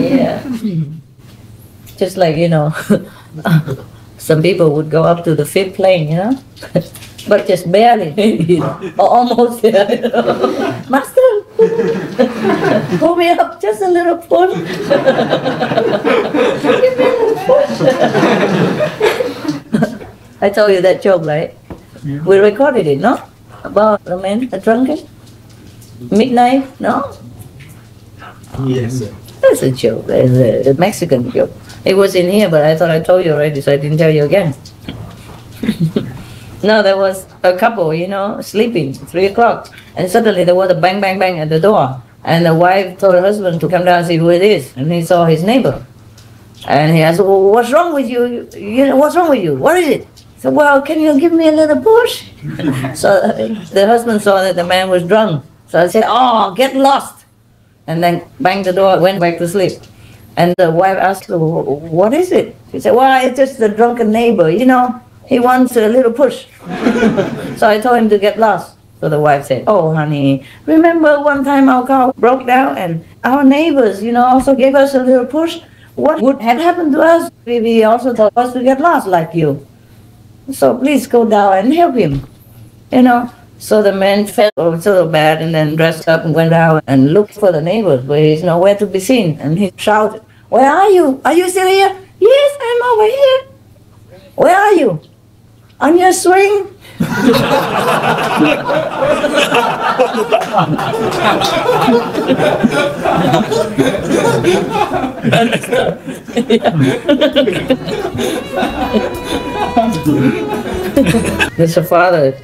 Yeah. Just like, some people would go up to the 5th plane, but just barely, or almost there. Master, pull me up, just a little push. Give me a little push. I told you that joke, right? Yeah. We recorded it, no? About the man, the drunken? Midnight, no? Yes. That's a joke. That's a Mexican joke. It was in here, but I thought I told you already, so I didn't tell you again. No, there was a couple, sleeping, 3 o'clock, and suddenly there was a bang, bang, bang at the door. And the wife told her husband to come down and see who it is, and he saw his neighbor. And he asked, well, what's wrong with you? What's wrong with you? What is it? He said, well, can you give me a little push? So the husband saw that the man was drunk. So I said, oh, get lost. And then banged the door, went back to sleep. And the wife asked her, what is it? She said, well, it's just the drunken neighbor, he wants a little push. So I told him to get lost. So the wife said, oh, honey, remember one time our car broke down and our neighbors, also gave us a little push? What would have happened to us if he also told us to get lost like you? So please go down and help him, So the man felt so bad and then dressed up and went out and looked for the neighbors, but he's nowhere to be seen. And he shouted, where are you? Are you still here? Yes, I'm over here. Where are you? On your swing? There's a father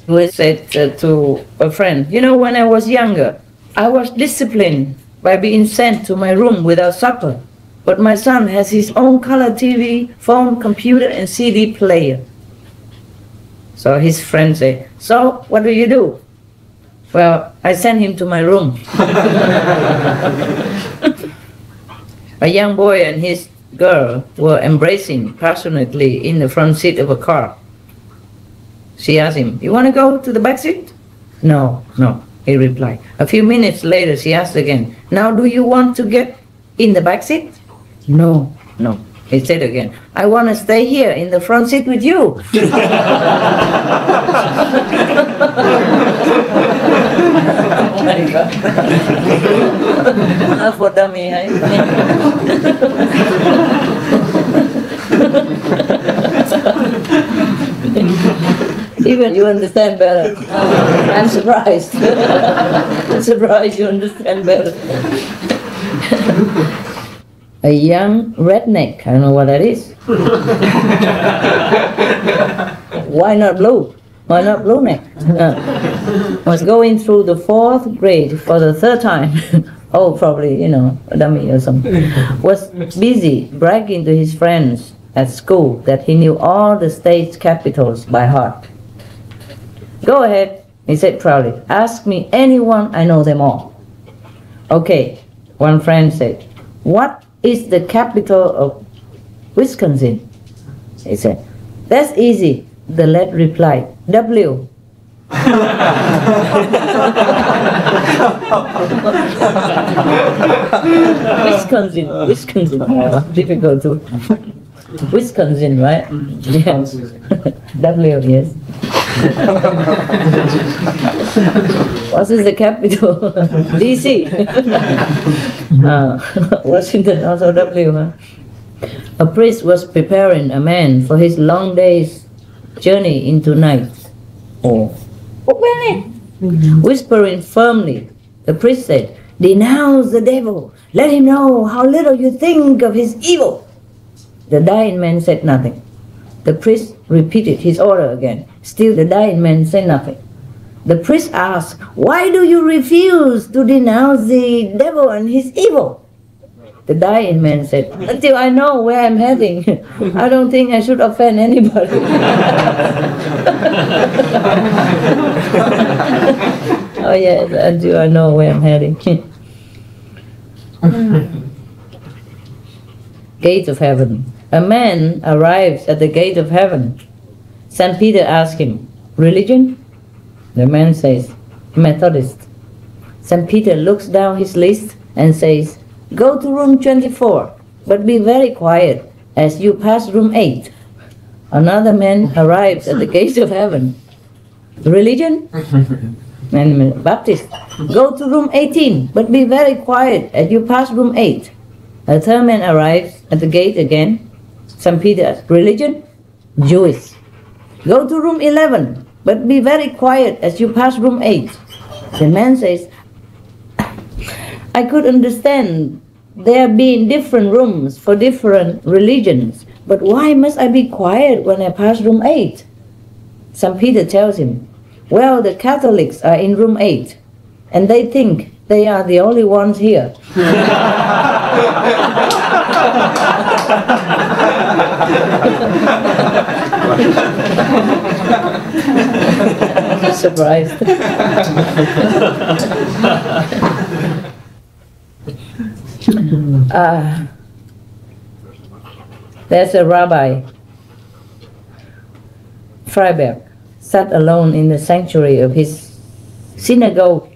who said to a friend, when I was younger, I was disciplined by being sent to my room without supper. But my son has his own color TV, phone, computer, and CD player. So his friend said, so what do you do? Well, I sent him to my room. A young boy and his girl were embracing passionately in the front seat of a car. She asked him, you want to go to the back seat? No, he replied. A few minutes later, she asked again, now do you want to get in the back seat? No. He said again, I want to stay here in the front seat with you. Not for dummy, Even you understand better. I'm surprised. I'm surprised you understand better. A young redneck, I don't know what that is. Why not blue? Why not blue neck? Was going through the 4th grade for the 3rd time. Oh, probably, a dummy or something. Was busy bragging to his friends at school that he knew all the state's capitals by heart. Go ahead, he said proudly. Ask me anyone, I know them all. Okay, one friend said, what is the capital of Wisconsin? He said, that's easy. The lad replied, W. Wisconsin. Difficult to. Wisconsin, right? Yeah. W, yes. What is the capital? DC. Washington, also W. Huh? A priest was preparing a man for his long day's journey into night. Whispering firmly, the priest said, denounce the devil. Let him know how little you think of his evil. The dying man said nothing. The priest repeated his order again. Still the dying man said nothing. The priest asked, "Why do you refuse to denounce the devil and his evil?" The dying man said, "Until I know where I'm heading, I don't think I should offend anybody." Oh yes, until I know where I'm heading. Gate of heaven. A man arrives at the gate of heaven. St. Peter asks him, "Religion?" The man says, "Methodist." St. Peter looks down his list and says, "Go to room 24, but be very quiet as you pass room 8. Another man arrives at the gate of heaven. "Religion?" And Baptist. "Go to room 18, but be very quiet as you pass room 8. A third man arrives at the gate again. St. Peter asks, "Religion?" "Jewish." "Go to room 11, but be very quiet as you pass room 8. The man says, "I could understand there being different rooms for different religions, but why must I be quiet when I pass room 8? St. Peter tells him, "Well, the Catholics are in room 8, and they think they are the only ones here." Surprised. There's a rabbi, Freiberg, sat alone in the sanctuary of his synagogue,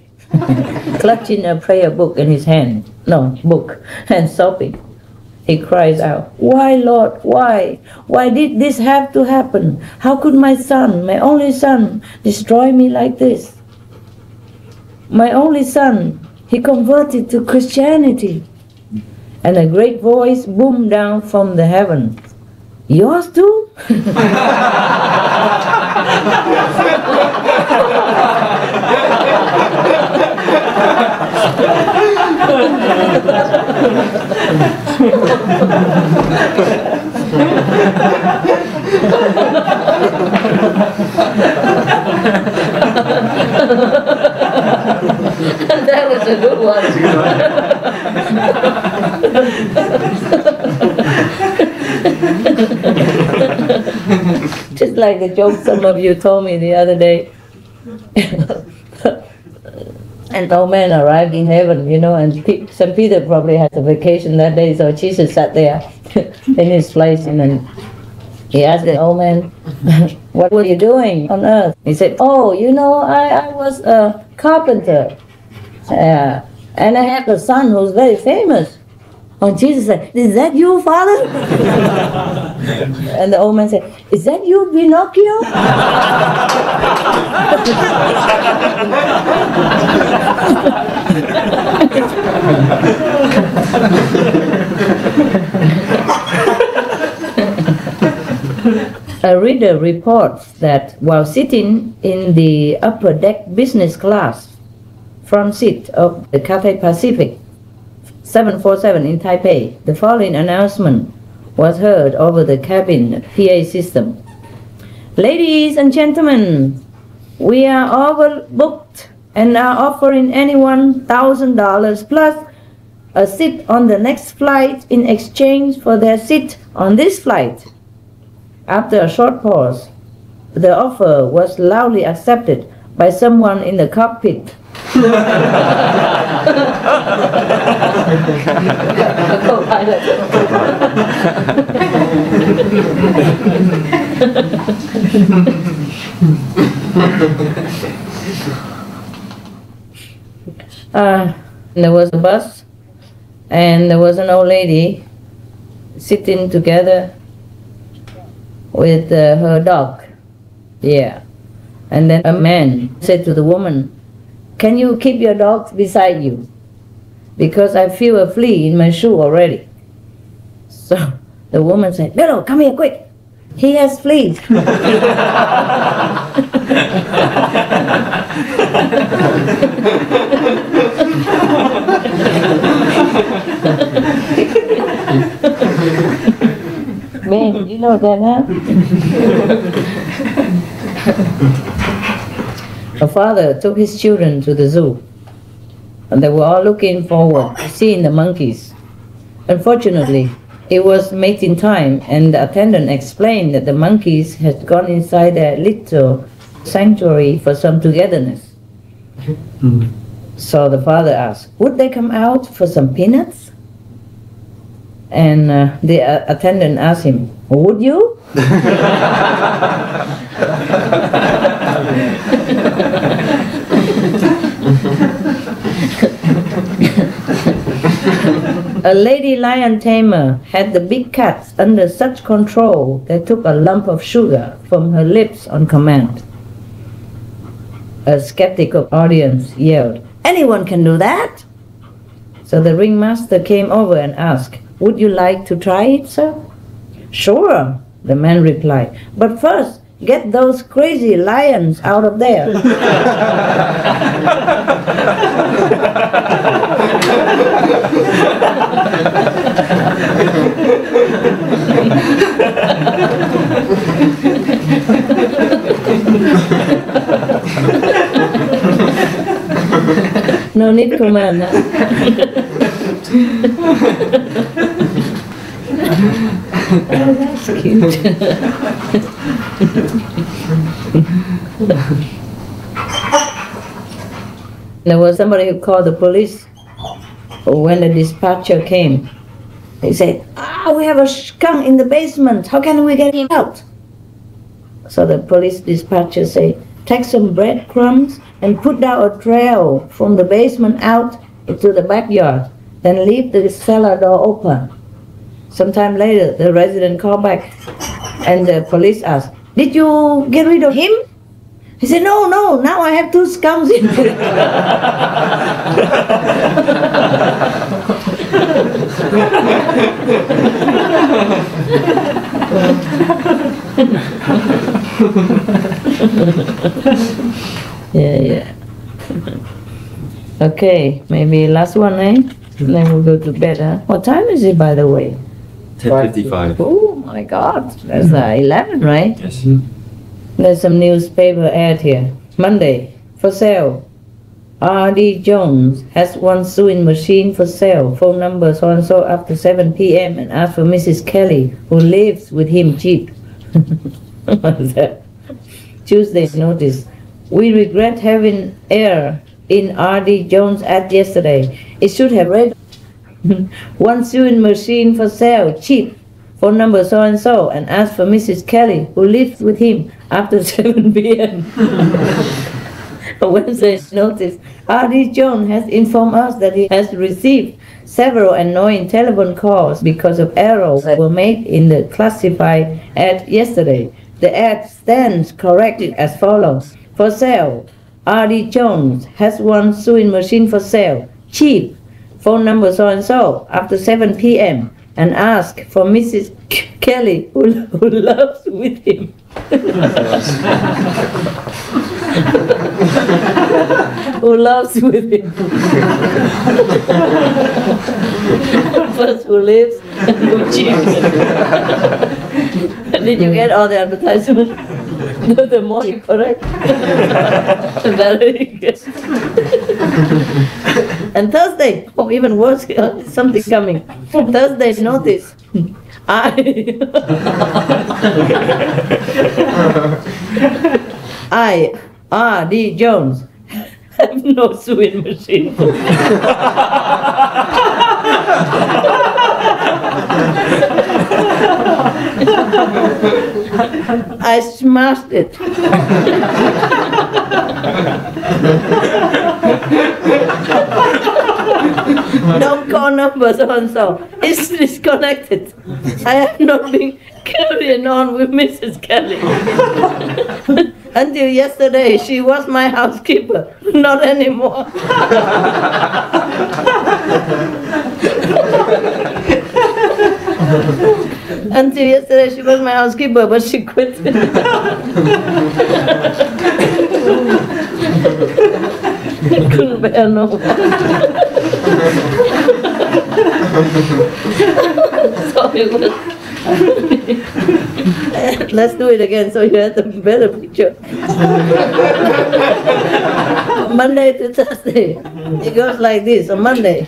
clutching a prayer book in his hand, and sobbing. He cries out, "Why, Lord, why? Why did this have to happen? How could my son, my only son, destroy me like this? My only son, he converted to Christianity." And a great voice boomed down from the heavens, "Yours too?" That was a good one. Just like the joke some of you told me the other day. And the old man arrived in heaven, and St. Peter probably had a vacation that day, so Jesus sat there in his place, and then he asked the old man, "What were you doing on earth?" He said, "Oh, I was a carpenter, and I have a son who's very famous." And Jesus said, "Is that you, Father?" And the old man said, "Is that you, Pinocchio?" A reader reports that while sitting in the upper deck business class front seat of the Cathay Pacific 747 in Taipei, the following announcement was heard over the cabin PA system. "Ladies and gentlemen, we are overbooked and are offering anyone $1,000 plus a seat on the next flight in exchange for their seat on this flight." After a short pause, the offer was loudly accepted by someone in the cockpit. There was a bus, and there was an old lady sitting together with her dog. Yeah. And then a man said to the woman, "Can you keep your dogs beside you? Because I feel a flea in my shoe already." So the woman said, "Bello, come here quick. He has fleas." Man, you know that, huh? A father took his children to the zoo, and they were all looking forward to seeing the monkeys. Unfortunately, it was mating time, and the attendant explained that the monkeys had gone inside their little sanctuary for some togetherness. So the father asked, would they come out for some peanuts? And the attendant asked him, would you? A lady lion tamer had the big cats under such control they took a lump of sugar from her lips on command. A skeptical audience yelled, anyone can do that? So the ringmaster came over and asked, would you like to try it, sir? Sure, the man replied, but first get those crazy lions out of there. No need command. Oh, that's cute. There was somebody who called the police when the dispatcher came. They said, we have a skunk in the basement. How can we get him out? So the police dispatcher said, take some breadcrumbs and put down a trail from the basement out into the backyard. Then leave the cellar door open. Sometime later, the resident called back and the police asked, did you get rid of him? He said, no, now I have 2 skunks in it. Yeah. Okay, maybe last one, eh? Then we'll go to bed, huh? What time is it, by the way? 10:55. Oh my God, that's 11, right? Yes. There's some newspaper ad here. Monday, for sale. R.D. Jones has one sewing machine for sale. Phone number so-and-so after 7 p.m. and ask for Mrs. Kelly, who lives with him cheap. What is that? Tuesday notice. We regret having error in R.D. Jones' ad yesterday. It should have read, one sewing machine for sale, cheap. Phone number so-and-so and ask for Mrs. Kelly, who lives with him after 7 p.m. Wednesday's notice. R.D. Jones has informed us that he has received several annoying telephone calls because of errors that were made in the classified ad yesterday. The ad stands corrected as follows. For sale. R.D. Jones has one sewing machine for sale, cheap. Phone number so-and-so after 7 p.m. and ask for Mrs. Kelly, who loves with him. Who loves with him. First who lives and who cheats. Did you get all the advertisements? No, the more correct. Very good. And Thursday, even worse, something coming. Thursday notice. I, R.D. Jones, have no sewing machine. I smashed it. Don't call number so-and-so. It's disconnected. I have not been carrying on with Mrs. Kelly. Until yesterday, she was my housekeeper. Not anymore. Until yesterday, she was my housekeeper, but she quit. Couldn't bear no more. So it was Let's do it again so you have a better picture. Monday to Thursday. It goes like this on Monday.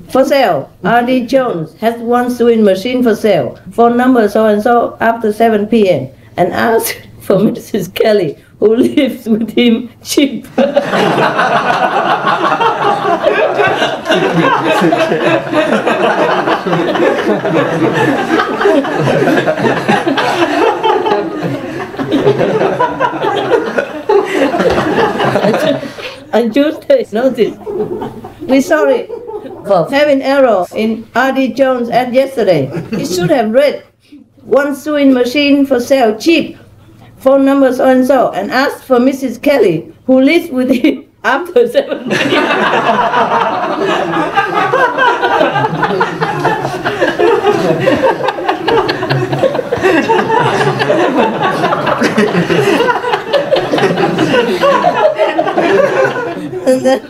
For sale, R.D. Jones has one sewing machine for sale. Phone number so and so after 7 p.m. and ask for Mrs. Kelly, who lives with him cheap. On Tuesday, notice, we're sorry for having error in R.D. Jones' ad yesterday. He should have read one sewing machine for sale cheap. Phone number so and so, and ask for Mrs. Kelly, who lives with him after 7 p.m. And then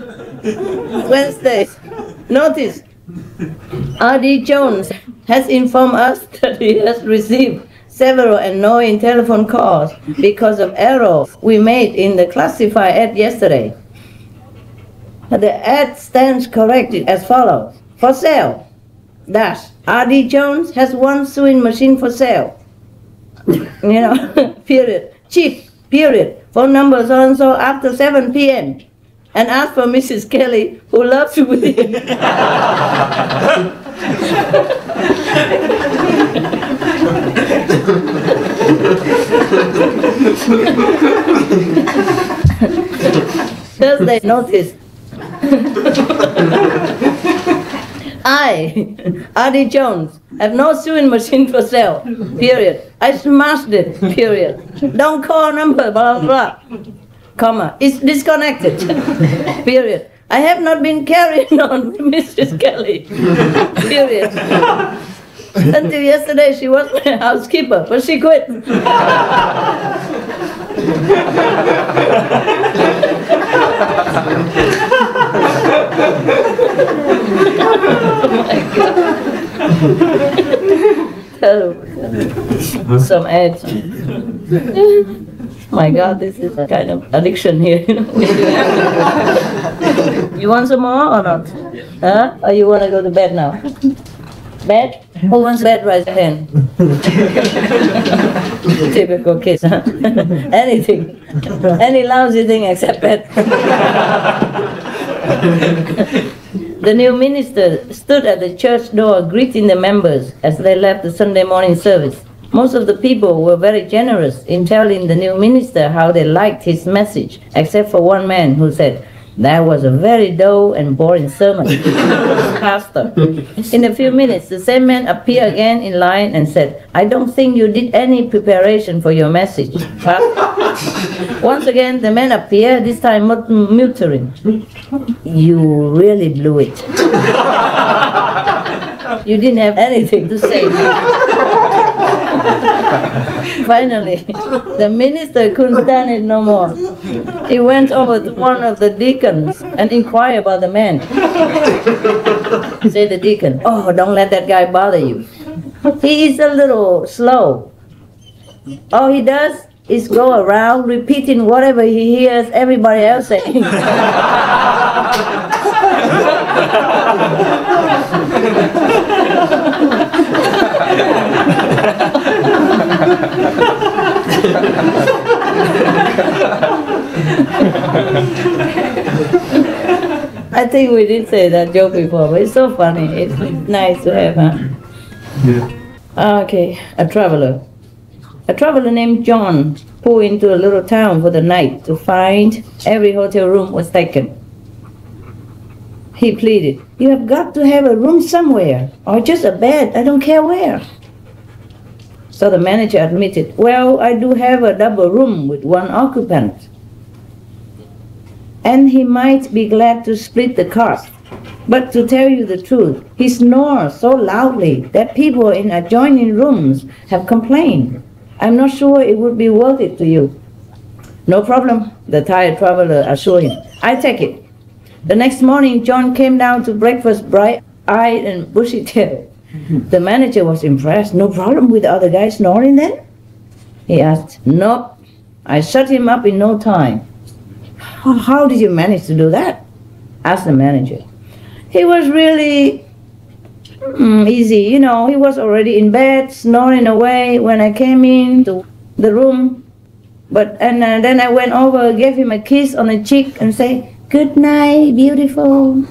Wednesday, notice, R.D. Jones has informed us that he has received several annoying telephone calls because of errors we made in the classified ad yesterday. The ad stands corrected as follows. For sale, dash, R.D. Jones has one sewing machine for sale. Period. Cheap, period. Phone number so and so after 7 p.m. and ask for Mrs. Kelly, who loves you with him. Thursday, notice. I, R.D. Jones, have no sewing machine for sale, period. I smashed it, period. Don't call number, blah, blah, blah. Comma, it's disconnected, period. I have not been carrying on with Mrs. Kelly, period. Until yesterday she was my housekeeper, but she quit. Oh my God. Terrible. Some ads. My God, this is a kind of addiction here. You want some more or not? Huh? Or you want to go to bed now? Bed? Who wants bed? Raise your hand. Typical kids, huh? Anything. Any lousy thing except bed. The new minister stood at the church door greeting the members as they left the Sunday morning service. Most of the people were very generous in telling the new minister how they liked his message, except for one man who said, "That was a very dull and boring sermon." Pastor. In a few minutes, the same man appeared again in line and said, "I don't think you did any preparation for your message." Once again, the man appeared, this time muttering, "You really blew it. You didn't have anything to say." Finally, the minister couldn't stand it no more. He went over to one of the deacons and inquired about the man. Said the deacon, "Oh, don't let that guy bother you. He is a little slow. All he does is go around repeating whatever he hears everybody else saying." I think we did say that joke before, but it's so funny. It's nice to have, huh? Yeah. Okay, a traveler. A traveler named John pulled into a little town for the night to find every hotel room was taken. He pleaded, "You have got to have a room somewhere, or just a bed, I don't care where." So the manager admitted, "Well, I do have a double room with one occupant, and he might be glad to split the cost. But to tell you the truth, he snores so loudly that people in adjoining rooms have complained. I'm not sure it would be worth it to you." "No problem," the tired traveler assured him. "I take it." The next morning, John came down to breakfast bright-eyed and bushy-tailed. The manager was impressed. No problem with the other guy snoring then? He asked. Nope. I shut him up in no time. How did you manage to do that? Asked the manager. He was really easy. You know, he was already in bed, snoring away when I came into the room. Then I went over, gave him a kiss on the cheek and say, "Good night, beautiful."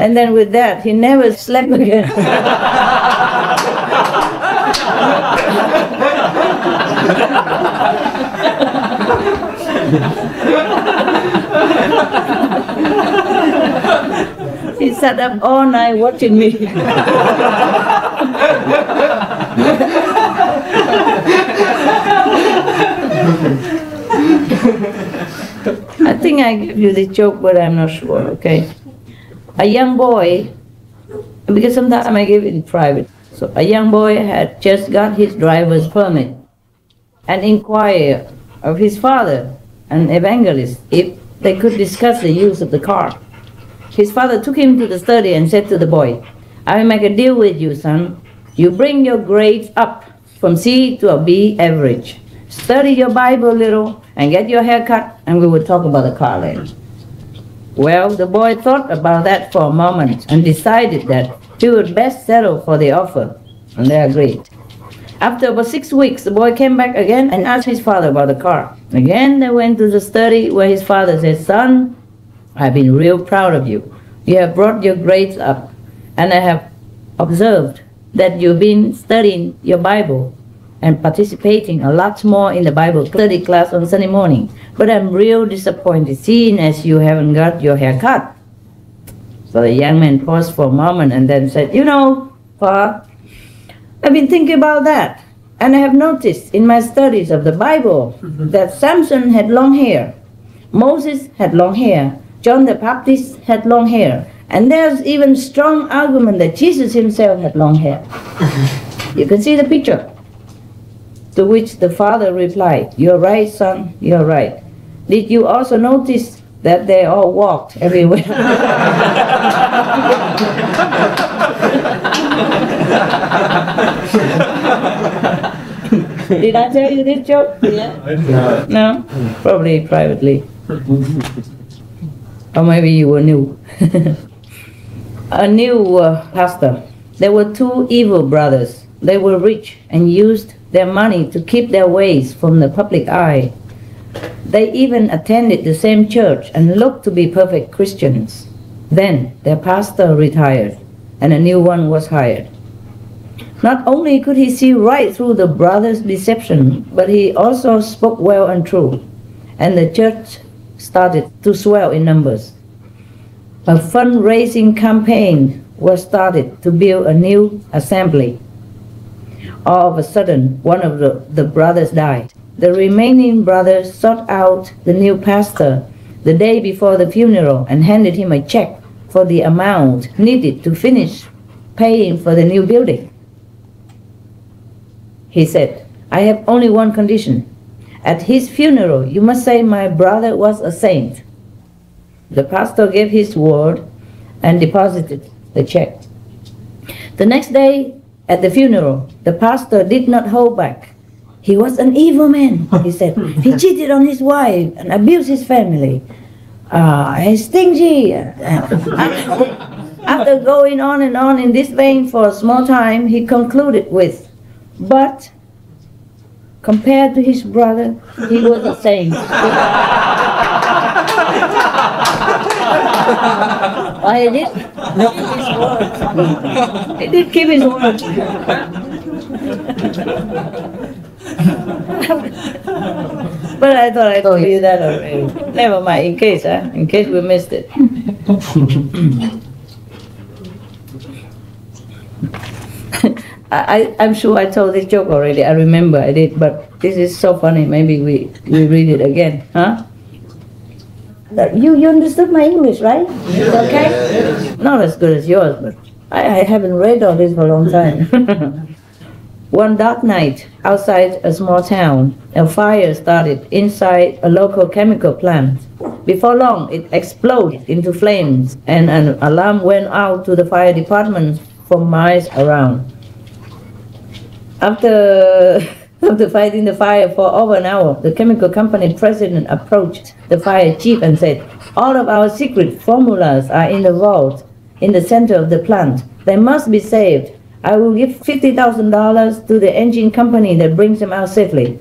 And then with that, he never slept again. He sat up all night watching me. I think I give you this joke, but I'm not sure, okay? A young boy, because sometimes I give it in private. So a young boy had just got his driver's permit and inquired of his father, an evangelist, if they could discuss the use of the car. His father took him to the study and said to the boy, "I will make a deal with you, son. You bring your grades up from C to a B average. Study your Bible a little and get your hair cut, and we will talk about the car later." Well, the boy thought about that for a moment and decided that he would best settle for the offer, and they agreed. After about 6 weeks, the boy came back again and asked his father about the car. Again, they went to the study where his father said, "Son, I've been real proud of you. You have brought your grades up, and I have observed that you've been studying your Bible and participating a lot more in the Bible study class on Sunday morning. But I'm real disappointed seeing as you haven't got your hair cut." So the young man paused for a moment and then said, "You know, Pa, I've been thinking about that, and I have noticed in my studies of the Bible that Samson had long hair, Moses had long hair, John the Baptist had long hair, and there's even strong argument that Jesus himself had long hair." You can see the picture. To which the father replied, "You're right, son, you're right. Did you also notice that they all walked everywhere?" Did I tell you this joke? Yeah. No? Probably privately. Or maybe you were new. A new pastor. There were two evil brothers. They were rich and used their money to keep their ways from the public eye. They even attended the same church and looked to be perfect Christians. Then their pastor retired and a new one was hired. Not only could he see right through the brothers' deception, but he also spoke well and true, and the church started to swell in numbers. A fundraising campaign was started to build a new assembly. All of a sudden, one of the brothers died. The remaining brothers sought out the new pastor the day before the funeral and handed him a check for the amount needed to finish paying for the new building. He said, "I have only one condition. At his funeral, you must say my brother was a saint." The pastor gave his word and deposited the check. The next day, at the funeral, the pastor did not hold back. "He was an evil man," he said. "He cheated on his wife and abused his family. He's stingy." After going on and on in this vein for a small time, he concluded with, "But compared to his brother, he was a saint." He did keep his word. He did keep his word. But I thought I told you that already. Never mind, in case we missed it. I'm sure I told this joke already. I remember I did, but this is so funny. Maybe we read it again, huh? You understood my English, right? It's okay? Not as good as yours, but I haven't read all this for a long time. One dark night, outside a small town, a fire started inside a local chemical plant. Before long, it exploded into flames, and an alarm went out to the fire department for miles around. After fighting the fire for over an hour, the chemical company president approached the fire chief and said, "All of our secret formulas are in the vault in the center of the plant. They must be saved. I will give $50,000 to the engine company that brings them out safely."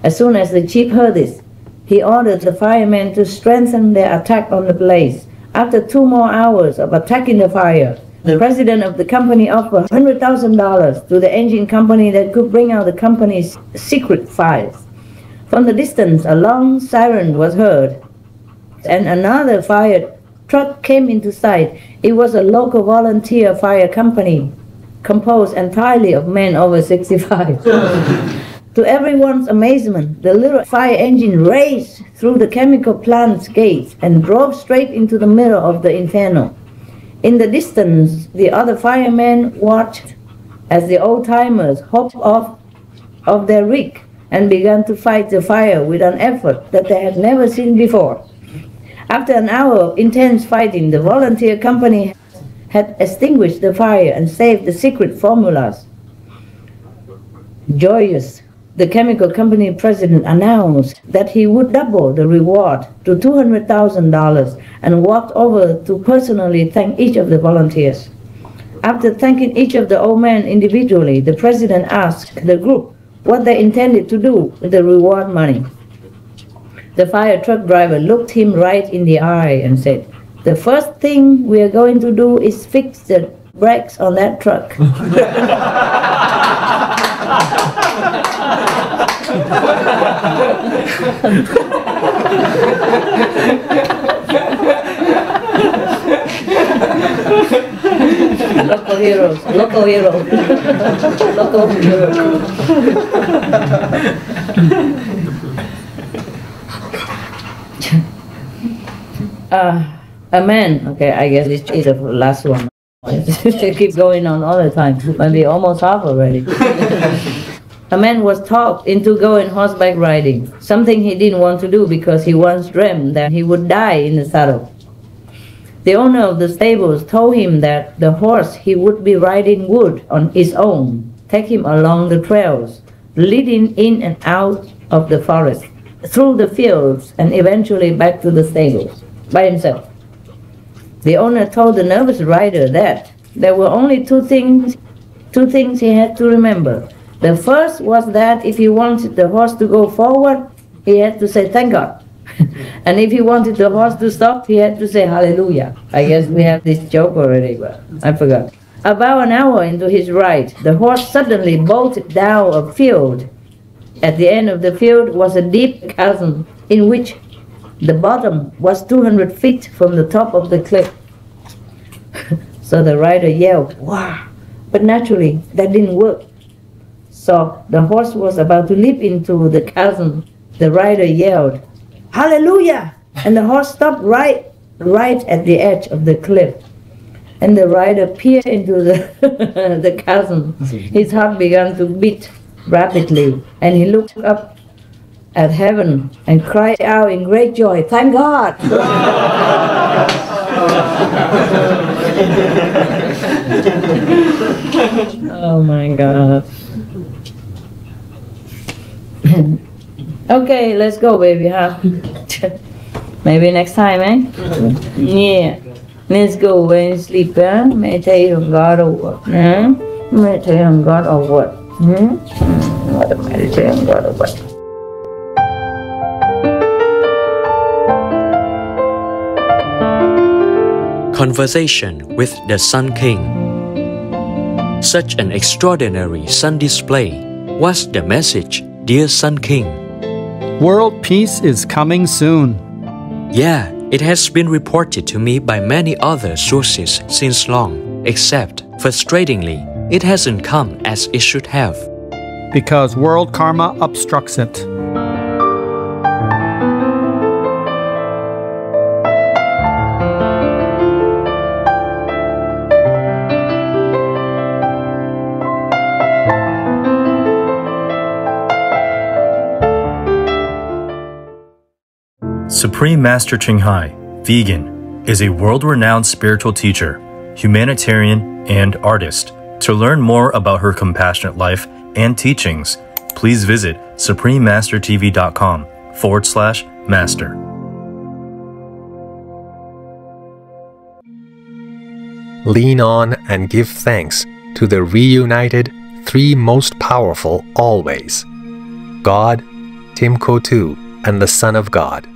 As soon as the chief heard this, he ordered the firemen to strengthen their attack on the blaze. After 2 more hours of attacking the fire, the president of the company offered $100,000 to the engine company that could bring out the company's secret files. From the distance, a long siren was heard, and another fire truck came into sight. It was a local volunteer fire company composed entirely of men over 65. To everyone's amazement, the little fire engine raced through the chemical plant's gates and drove straight into the middle of the inferno. In the distance, the other firemen watched as the old-timers hopped off of their rig and began to fight the fire with an effort that they had never seen before. After an hour of intense fighting, the volunteer company had extinguished the fire and saved the secret formulas. Joyous, the chemical company president announced that he would double the reward to $200,000 and walked over to personally thank each of the volunteers. After thanking each of the old men individually, the president asked the group what they intended to do with the reward money. The fire truck driver looked him right in the eye and said, "The first thing we are going to do is fix the brakes on that truck." Local heroes, local heroes, local heroes. A man, okay, I guess this is the last one. Keep going on all the time. Maybe almost half already. A man was talked into going horseback riding, something he didn't want to do because he once dreamed that he would die in the saddle. The owner of the stables told him that the horse he would be riding would, on his own, take him along the trails, leading in and out of the forest, through the fields, and eventually back to the stables by himself. The owner told the nervous rider that there were only two things he had to remember. The first was that if he wanted the horse to go forward, he had to say thank God. And if he wanted the horse to stop, he had to say hallelujah. I guess we have this joke already, but I forgot. About an hour into his ride, the horse suddenly bolted down a field. At the end of the field was a deep chasm in which the bottom was 200 feet from the top of the cliff. So the rider yelled, "Wow!" But naturally, that didn't work. So the horse was about to leap into the chasm. The rider yelled, "Hallelujah!" And the horse stopped right at the edge of the cliff. And the rider peered into the chasm. His heart began to beat rapidly, and he looked up at heaven and cried out in great joy, "Thank God!" Oh my God. Okay, let's go, baby, huh? Maybe next time, eh? Yeah. Let's go away and sleep, huh? Meditate on God or what? Huh? Meditate on God or what? Meditate on God or what? Conversation with the Sun King. Such an extraordinary sun display. What's the message, dear Sun King? World peace is coming soon. Yeah, it has been reported to me by many other sources since long, except, frustratingly, it hasn't come as it should have. Because world karma obstructs it. Supreme Master Ching Hai, vegan, is a world-renowned spiritual teacher, humanitarian, and artist. To learn more about her compassionate life and teachings, please visit suprememastertv.com/master. Lean on and give thanks to the reunited three most powerful always: God, Tim Kotu, and the Son of God.